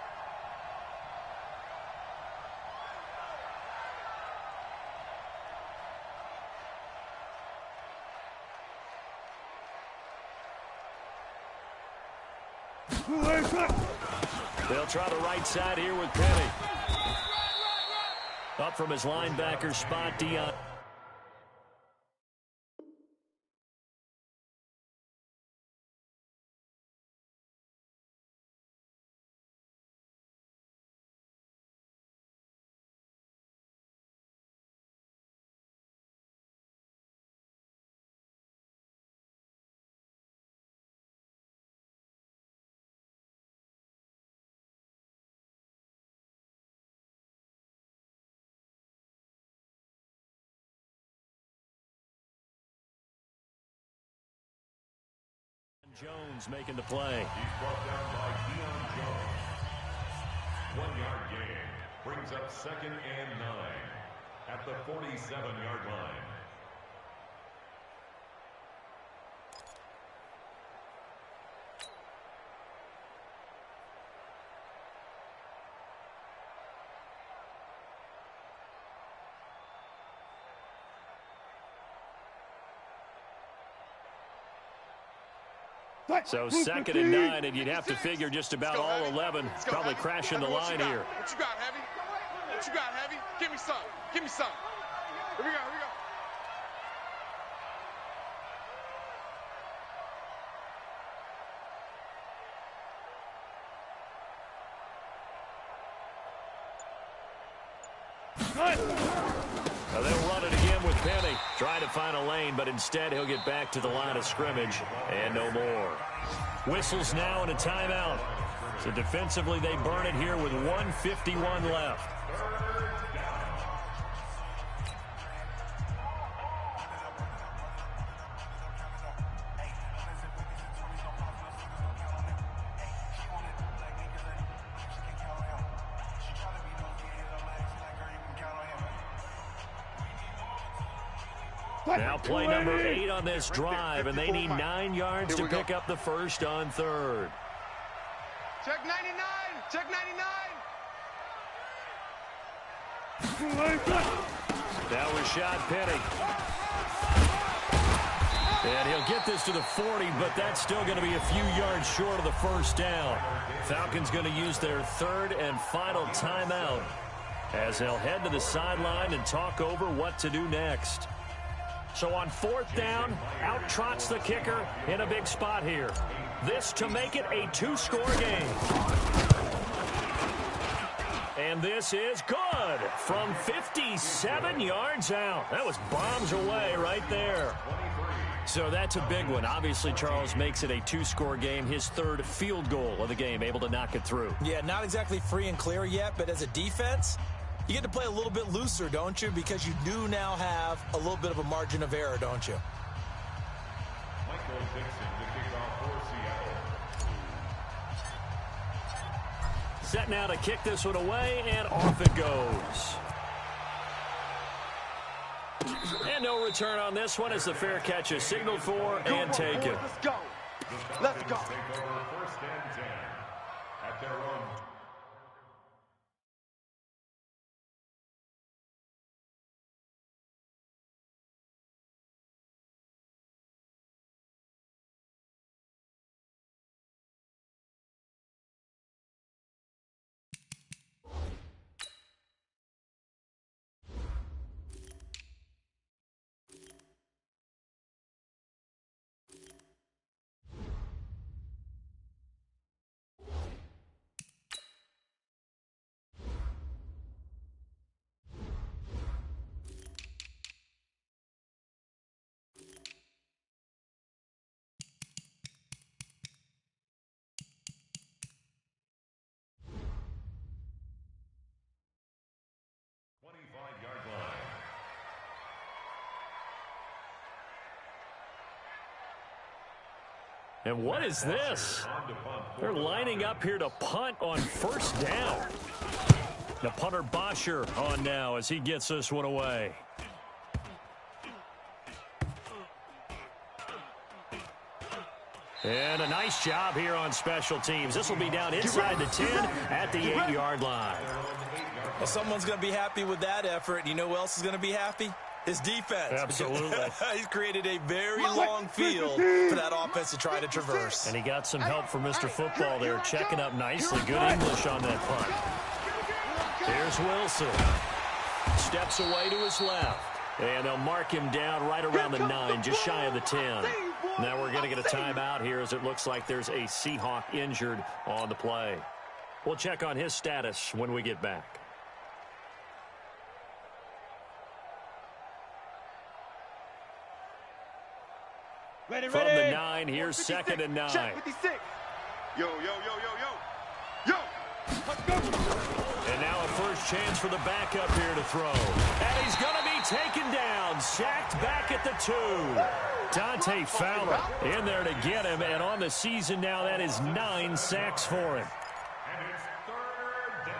They'll try the right side here with Penny. Up from his linebacker spot, Dion. Jones making the play. He's brought down by Dion Jones. 1-yard gain brings up second and 9 at the 47-yard line. So second and 9, and you'd have to figure just about all 11 probably crashing the line here. What you got, Heavy? What you got, Heavy? Give me some. Give me some. Here we go. Here we go. Now they'll run it again with Penny. Trying to find a lane, but instead he'll get back to the line of scrimmage and no more. Whistles now and a timeout. So defensively they burn it here with 1:51 left. Now play number 8 on this drive, and they need 9 yards to pick up the first on third. Check 99. Check That was shot Penny. And he'll get this to the 40, but that's still going to be a few yards short of the first down. Falcons going to use their third and final timeout as they'll head to the sideline and talk over what to do next. So on fourth down, out trots the kicker in a big spot here. This to make it a two-score game. And this is good from 57 yards out. That was bombs away right there. So that's a big one. Obviously, Charles makes it a two-score game, his third field goal of the game, able to knock it through. Yeah, not exactly free and clear yet, but as a defense, you get to play a little bit looser, don't you? Because you do now have a little bit of a margin of error, don't you? Michael Dixon to kick off for Seattle. Set now to kick this one away, and off it goes. And no return on this one as the fair catch is signaled for and taken. Let's go. Let's go. Take over first and 10 at their own. And what is this? They're lining up here to punt on first down. The punter Bosher on now as he gets this one away. And a nice job here on special teams. This will be down inside the 10 at the 8-yard line. Well, someone's going to be happy with that effort. And you know who else is going to be happy? His defense. Absolutely. He's created a very long field for that offense to try to traverse. And he got some help from Mr. Football there, checking up nicely. Good English on that punt. Here's Wilson. Steps away to his left. And they'll mark him down right around the 9, just shy of the 10. Now we're going to get a timeout here as it looks like there's a Seahawk injured on the play. We'll check on his status when we get back. Ready, From ready. the 9, here's 2nd and 9. Check 56. Yo, yo, yo, yo, yo. Yo. Let's go. And now a first chance for the backup here to throw. And he's going to be taken down, sacked back at the 2. Dante Fowler in there to get him, and on the season now, that is 9 sacks for him. And it's third down.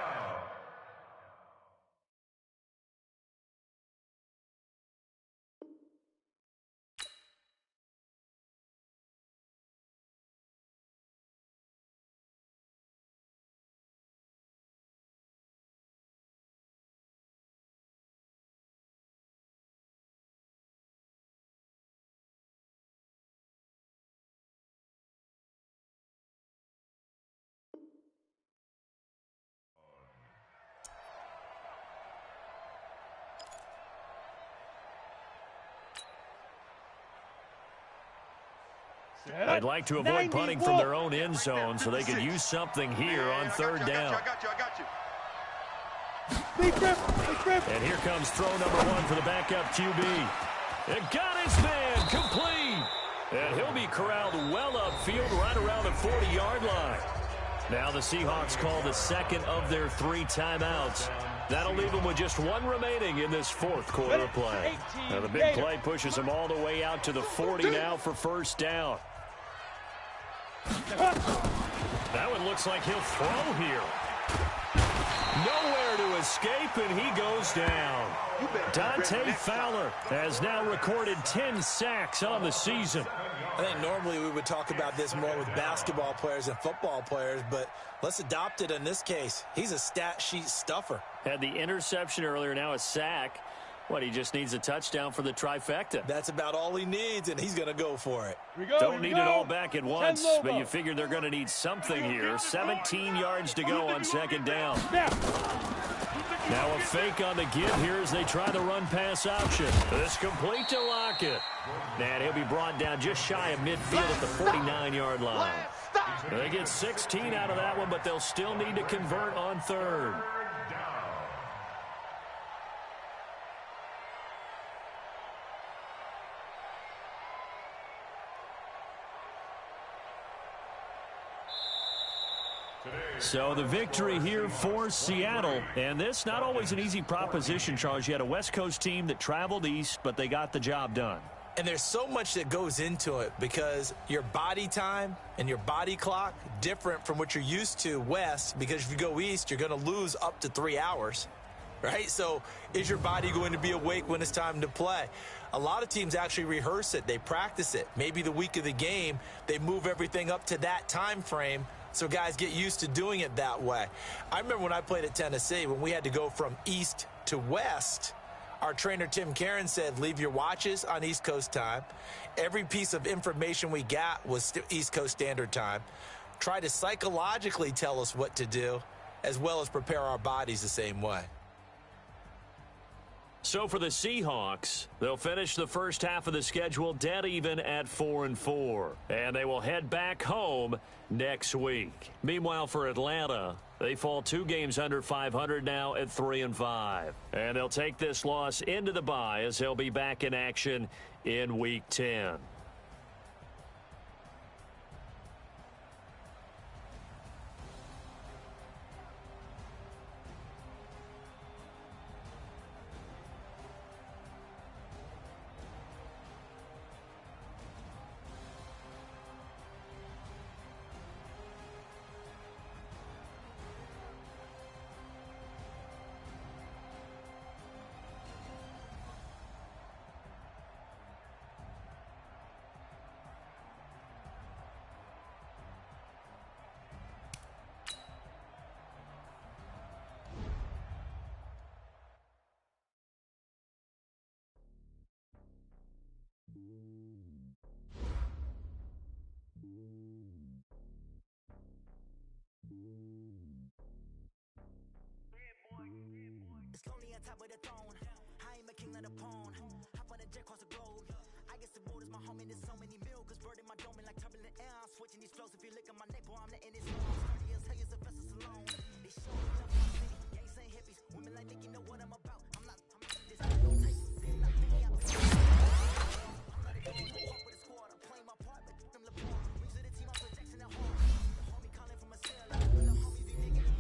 They'd like to avoid punting from their own end zone so they could use something here on third down. I got you. And here comes throw number 1 for the backup QB. It got his man complete. And he'll be corralled well upfield right around the 40-yard line. Now the Seahawks call the second of their 3 timeouts. That'll leave them with just 1 remaining in this fourth quarter of play. Now the big play pushes them all the way out to the 40 now for first down. That one looks like he'll throw here. Nowhere to escape, and he goes down. Dante Fowler has now recorded 10 sacks on the season. I think normally we would talk about this more with basketball players and football players, but let's adopt it in this case. He's a stat sheet stuffer. Had the interception earlier, now a sack. What, he just needs a touchdown for the trifecta. That's about all he needs, and he's going to go for it. Don't need it all back at once, but you figure they're going to need something here. 17 yards to go on second down. Now a fake on the give here as they try the run-pass option. This complete to Lockett. And he'll be brought down just shy of midfield at the 49-yard line. They get 16 out of that one, but they'll still need to convert on third. So the victory here for Seattle. And this, not always an easy proposition, Charles. You had a West Coast team that traveled east, but they got the job done. And there's so much that goes into it because your body time and your body clock different from what you're used to west, because if you go east, you're going to lose up to 3 hours, right? So is your body going to be awake when it's time to play? A lot of teams actually rehearse it. They practice it. Maybe the week of the game, they move everything up to that time frame so guys get used to doing it that way. I remember when I played at Tennessee, when we had to go from east to west, our trainer, Tim Karen, said, leave your watches on East Coast time. Every piece of information we got was East Coast Standard Time. Try to psychologically tell us what to do, as well as prepare our bodies the same way. So for the Seahawks, they'll finish the first half of the schedule dead even at 4-4. And they will head back home next week. Meanwhile, for Atlanta, they fall 2 games under 500 now at 3-5. And they'll take this loss into the bye as they'll be back in action in Week 10. It's lonely on top of the throne. I am a king of the pawn. Hop on a jet across the globe. I guess the world is my home and there's so many milkers bird in my dome and like turbulent air. I'm switching these flows. If you lick on my neck, boy, I'm letting it slow. Sturdy as hell as a vessel alone. They show me love my city. Gangs ain't hippies. Women like Nick, you know what I'm about. I'm not this. Don't take sin. I think I'm not a dog. Walk with a squad. I'm playing my part, but them LeBron. Rings to the team. I'm projecting that hard. The homie calling from a cell. The homie be making it.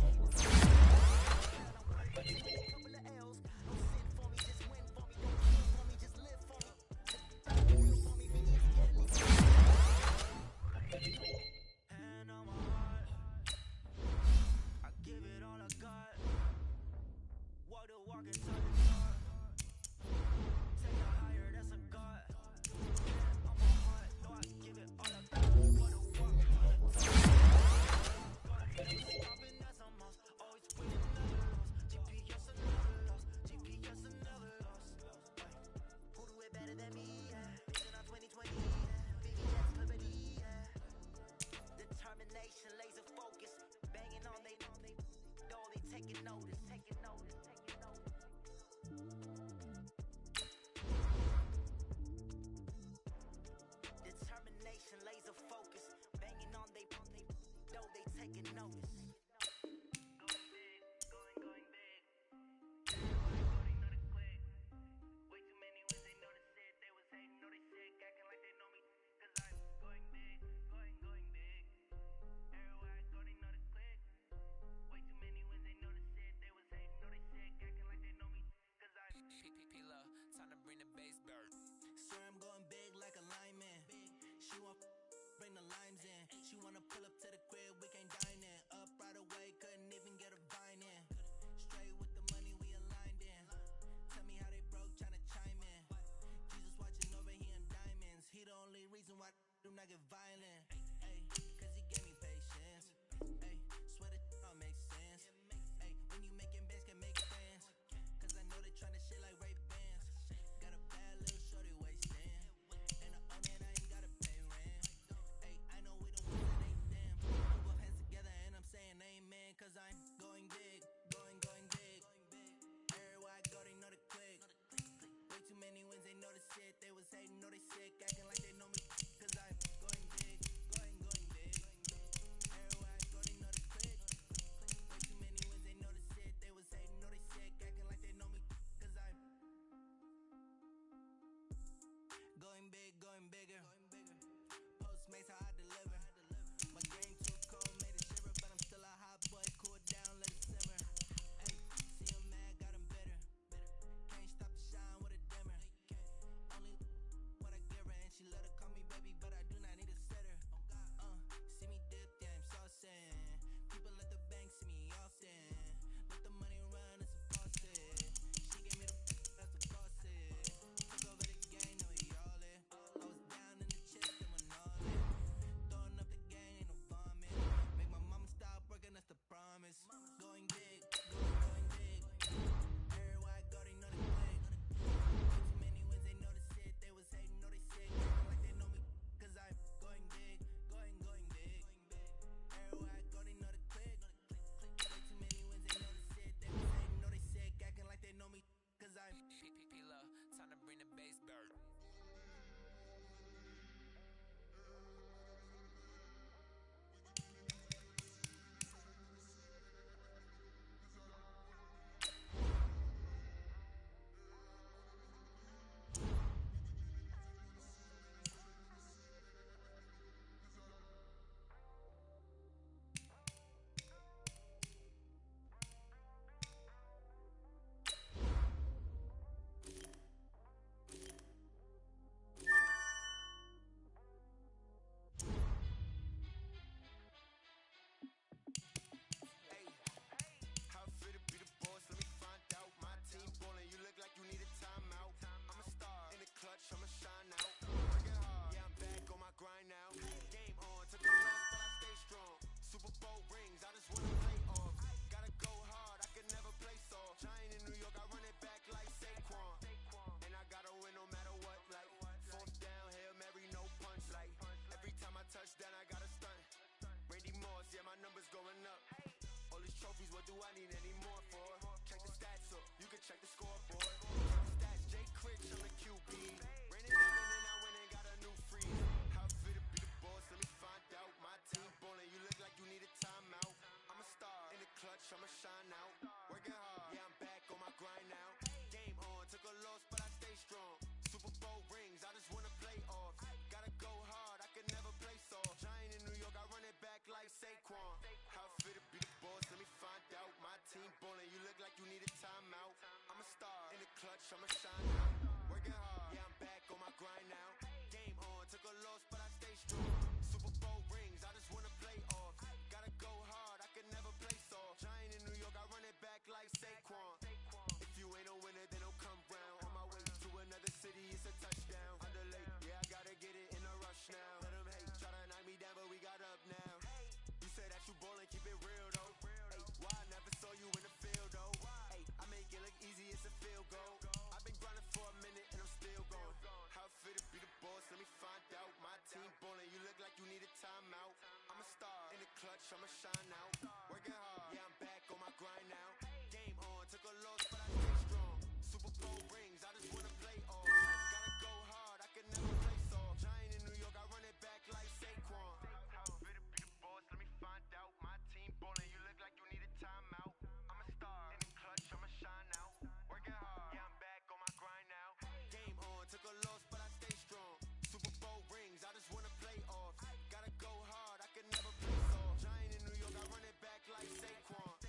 She wanna pull up to the crib, we can't dine in. Up right away, couldn't even get a vine in. do I need any more for? Check the stats up, you can check the scoreboard. Check the stats, Jay Critch, I'm the QB. Raining down and I went and got a new freeze. How fit to be the boss, let me find out. My team ballin', you look like you need a timeout. I'm a star, in the clutch, I'ma shine out. Working hard, yeah, I'm back on my grind now. Game on, took a loss, but I stay strong. Super Bowl rings, I just wanna play off. Gotta go hard, I can never play soft. Giant in New York, I run it back like Saquon. How fit to be the boss, let me find out. My team ballin', you look like you need a timeout. I'm a star, in the clutch, I'ma shine out. Working hard, yeah, I'm back on my grind now. Game on, took a loss, but I stay strong. Super Bowl rings, I just wanna play off. Gotta go hard, I can never play soft. Giant in New York, I run it back like Saquon. If you ain't a winner, then don't come round. On my way to another city, it's a touchdown. Underlay, yeah, I gotta get it in a rush now. Let them hate, try to knock me down, but we got up now. You said that you ballin', keep it real though. Hey, why I never saw you in the field though? Hey, I make it look easy, it's a field goal. I've been grinding for a minute and I'm still going. How fit to be the boss, let me find out. My team ballin', you look like you need a timeout. I'm a star, in the clutch, I'ma shine out. Working hard, yeah, I'm back on my grind now. Game on, took a loss, but I stay strong. Super Bowl rings, I just wanna play off. Gotta go hard, I can never play soft. Giant in New York, I run it back like Saquon. How fit to be the boss, let me find out. My team ballin', you look like you need a timeout. I'm a star, in the clutch, I'ma shine out. Working hard, yeah, I'm back on my grind now. Game on, took a loss, but I stay strong. Super Bowl rings, I just wanna play off. Gotta go hard, I can never play soft. Giant in New York, I run it back like Saquon.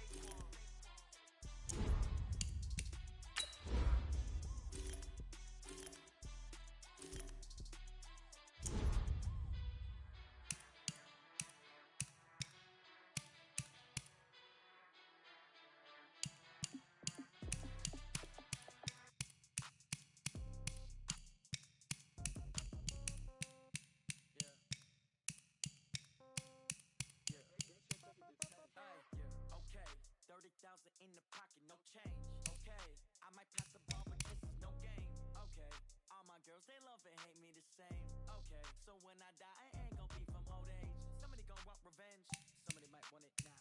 Okay, 30,000 in the pocket, no change. Okay, I might pass the ball, but this is no game. Okay, all my girls, they love and hate me the same. Okay, so when I die, I ain't gon' be from old age. Somebody gon' want revenge, somebody might want it now.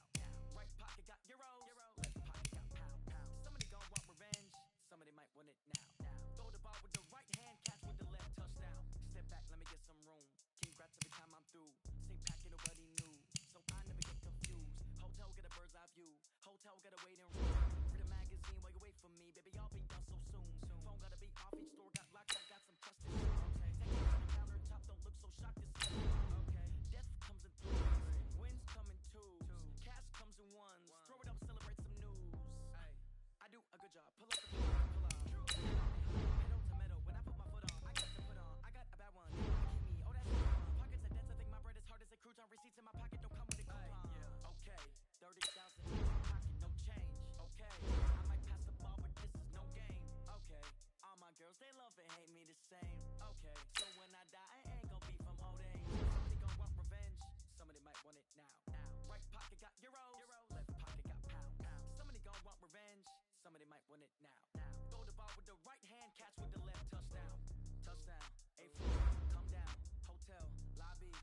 Right pocket got euros, left pocket got pound. Somebody gon' want revenge, somebody might want it now. Throw the ball with the right hand, catch with the left, touchdown. Step back, let me get some room. Congrats every time I'm through. Same packet, nobody knew, so I never get confused. Hotel, get a bird's eye view. Hotel, get a waiting room. Read a magazine while you wait for me. Baby, I'll be done so soon. Phone gotta be off, each store got locked. I got some trust in you. Okay, take it to the countertop, don't look so shocked to see. Okay, death comes in threes. Wins come in twos. Cash comes in ones. Throw it up, celebrate some news. I do a good job. Pull up the pull out. Pedal to metal. When I put my foot on, I got to put on. I got a bad one. They wanna keep me. Oh, that's pockets of debts. I think my bread is hard as a crouton. Receipts in my pocket don't come with a coupon. Okay, 30,000 in my pocket, no change. Okay, I might pass the ball, but this is no game. Okay, all my girls, they love and hate me the same. Okay, so when I die, I ain't gon' be from old age. Somebody gon' want revenge, somebody might want it now. Right pocket got euros, left pocket got pound. Somebody gon' want revenge, somebody might want it now. Throw the ball with the right hand, catch with the left, touchdown. Touchdown, A4, come down, hotel, lobby.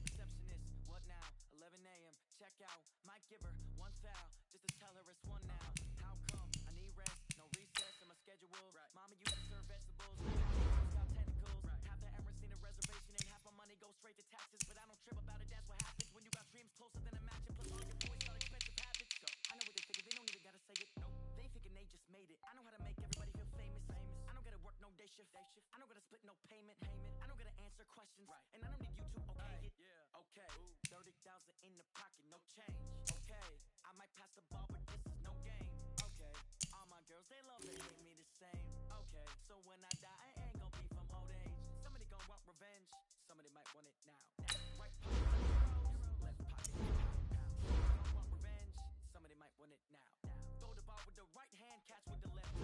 Receptionist, what now? 11 a.m. Check out. Might give her one foul just to tell her it's one now. How come? I need rest, no recess in my schedule. Mama used to serve vegetables. Got tentacles. Have the Emerson reservation and half my money goes straight to taxes. But I don't trip about it. That's what happens when you got dreams closer than a match. And plus all your boys got expensive habits. So I know what they figure. They don't even gotta say it. No, they figure they just made it. I know how to make everybody feel famous. I don't gotta work no day shift. I don't gotta split no payment. I don't gotta answer questions. And I don't need you to okay it. Okay, 30,000 in the pocket, no change. Okay, I might pass the ball, but this is no game. Okay, all my girls, they love and hate me the same. Okay, so when I die, I ain't gon' be from old age. Somebody gon' want revenge, somebody might want it now. Right pocket, euros, left pocket, pound. Somebody gon' want revenge, somebody might want it now. Throw the ball with the right hand, catch with the left.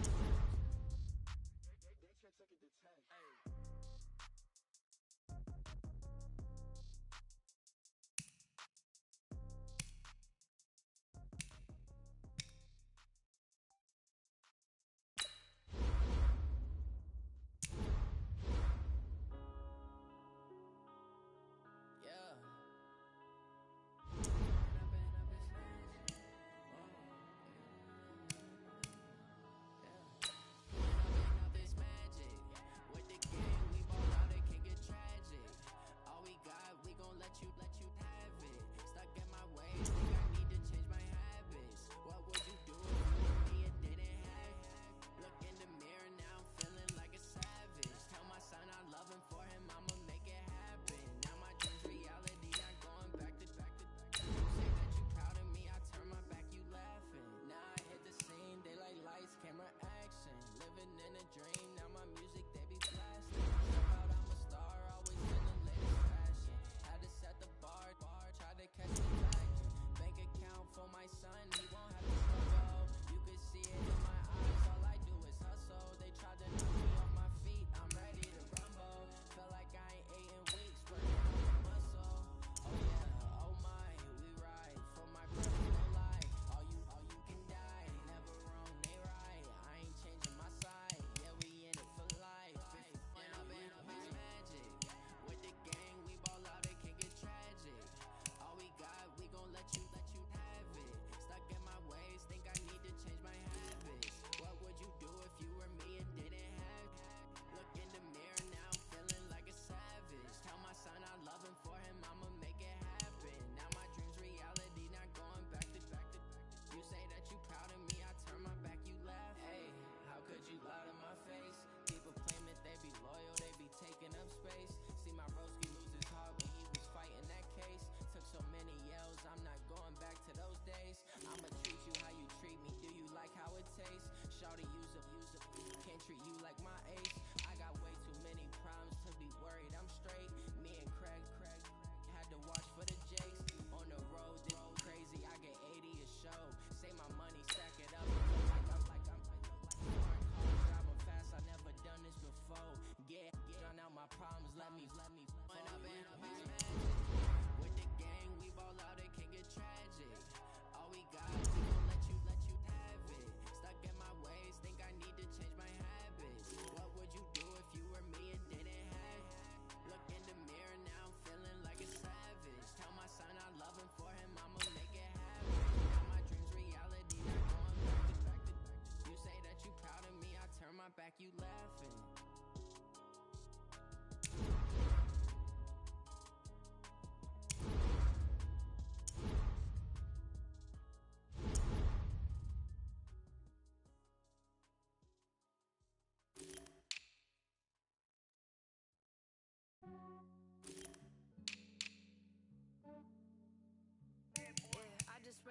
They check second to 10.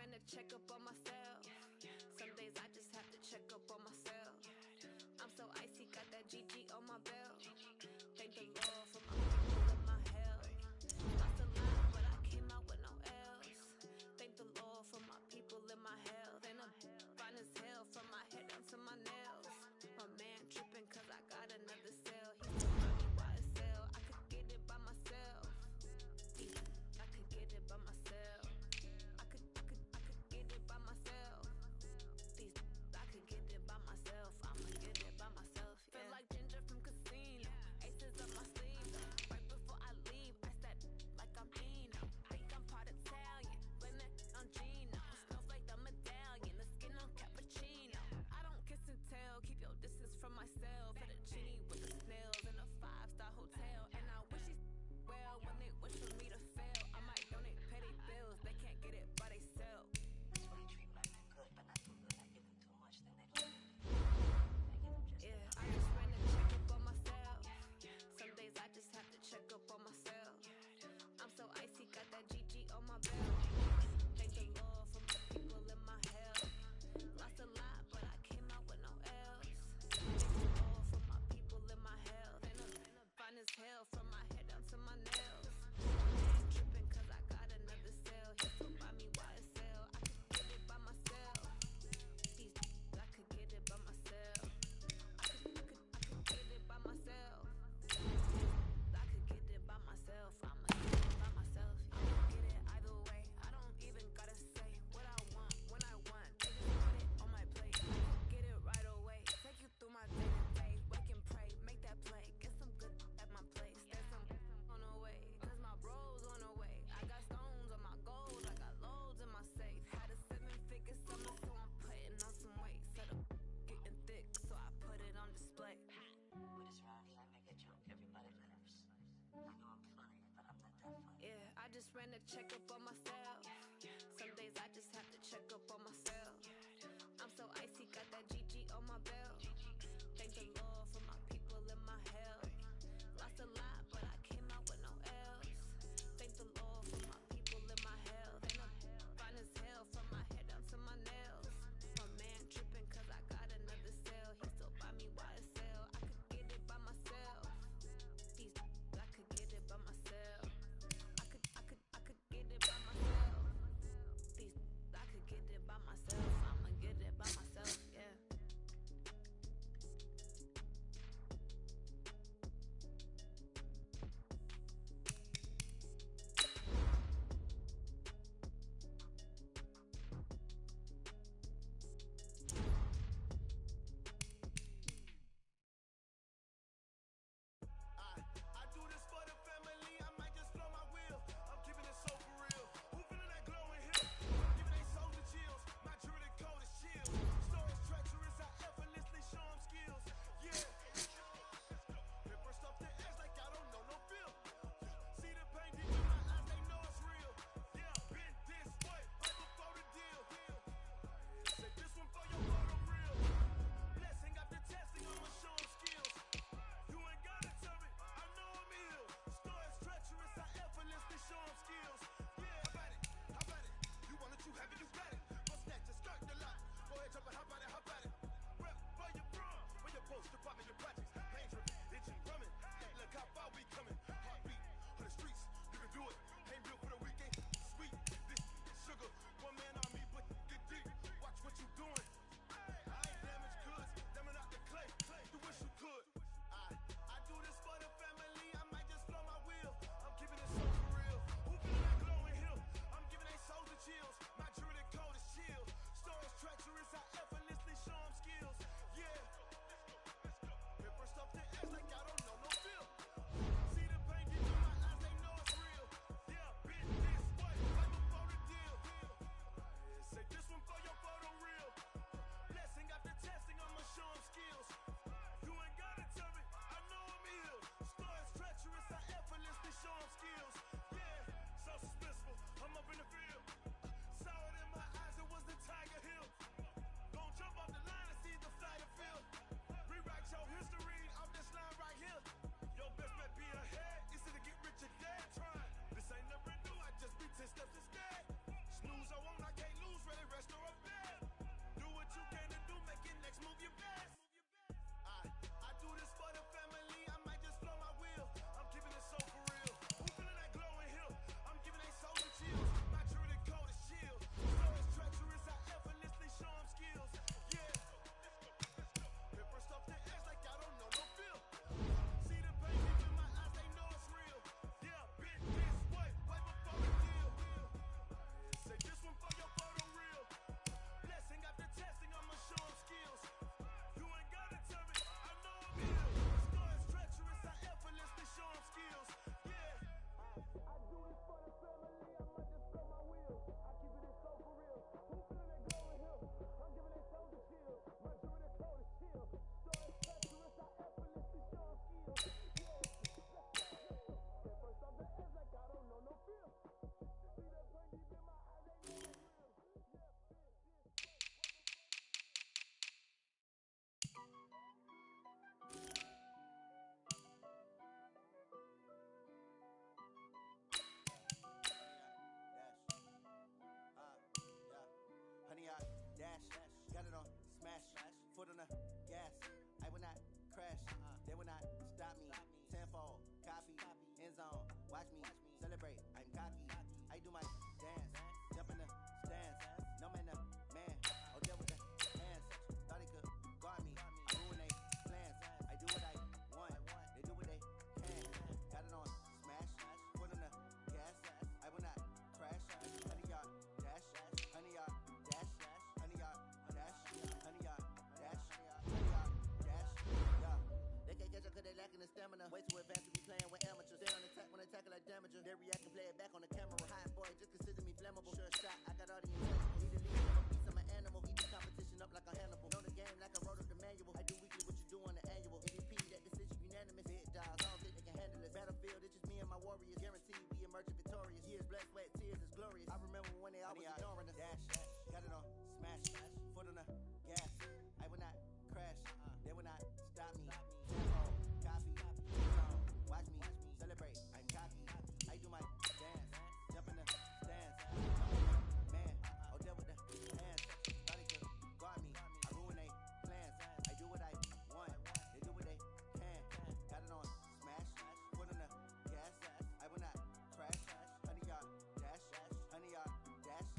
ran a checkup on myself. Some days I just have to check up on myself. I'm so icy, got that GG on my belt. Thank the Lord for my people and my health. Lost a lot, but I came out with no L's. Thank the Lord for my people and my health. And I'm fine as hell from my head down to my nails. My man tripping cause I got another cell. He still got me by himself. I could get it by myself. I could get it by myself. I could get it by myself. I could get it by myself. I'ma get it by myself. Yeah. Feel like Ginger from Casino. Aces up my sleeve. Right before I leave, I step like I'm Eno. Think I'm part Italian. Blame that on Gino. Smells like the medallion. The skin on cappuccino. I don't kiss and tell. Keep your distance from myself. Fettuccine with the snails in a 5-star hotel. And I wish he well when they wish for me to fail. I might donate petty bills. They can't get it by themselves. That's why they treat me like they're good, but not too good. I give them too much, then they don't. I just ran a checkup on myself. Some days I just have to check up on myself. I'm so icy, got that GG on my belt. Thank the Lord for my people and my health. Lost a lot, but I came out with no L's. Thank the Lord for my people and my health. And I'm fine as hell from my head down to my nails. Man tripping cause I got another cell. He still buy me YSL. I could get it by myself. I could get it by myself. I could get it by myself. I could get it by myself. I'ma get it by myself. I'ma get it either way. I don't even gotta say what I want when I want. They just put it on my plate. I can get it right away. Take you through my day to day. Wake and pray, make that play. Get some good at my place. There's some on the way, cause my bro's on the way. I got stones on my gold. I got loads in my safe. Had a 7-figure summer, so I'm putting on some weight. Set up getting thick, so I put it on display. With this round here, I make a joke. Everybody laughs. I know I'm funny, but I'm not that funny. Yeah, I just ran a checkup on myself. Some days I just have to check up on myself. I'm so icy, got that GG on my belt. Thank the Lord for my people and my health. Lost a lot, but I came out with no L's. Thank the Lord for my people and my health. And I'm fine as hell from my head down to my nails. My man tripping cause I got another cell. He still buy me YSL. I could get it by myself. I could get it by myself. I could get it by myself. Me and my warriors guaranteed we emerge victorious. Years, blood, sweat, tears is glorious. I remember when they always ignoring us. Dash, got it on, smash, foot on the gas. I will not crash, they will not stop me. Copy, watch me celebrate. I'm cocky, I do my dance, jump in the stands. Man, oh there with the hands, thought they could guard me. I ruin they plans. I do what I want, they do what they can. Got it on, smash, foot on the gas. I will not crash. 100-yard dash, 100-yard dash,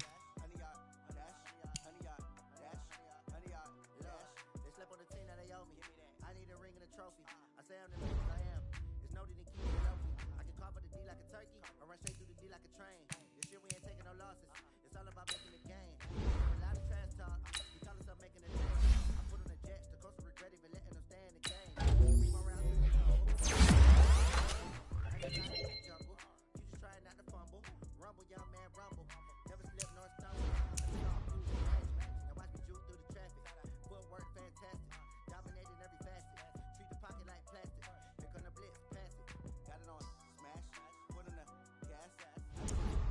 100-yard dash, 100-yard dash, 100-yard dash. They slept on the team that they owe me. I need a ring and a trophy. I say I'm the best I am. It's noted and keep it low-key. I can carve up the D like a turkey, or run straight through the D like a train. This year we ain't taking no losses. It's all about making the game. A lot of trash talk. You call yourself making a change. I put on the jets. The coast will regret even letting them stay in the game. 3 more rounds to the jungle. I ain't in the jungle. You just trying not to fumble. Rumble, young man, rumble. Never slip nor stumble. Now watch me juke through the traffic. Footwork fantastic. Dominating every facet. Treat the pocket like plastic. Here come the blitz, pass it. Got it on, smash. Put on the gas.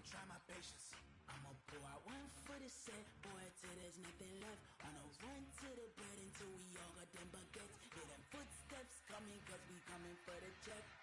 try my patience. I'ma pour out one for the set, boy, till there's nothing left. On a run to the bed until we all got them baguettes. Hear them footsteps coming, cause we coming for the check.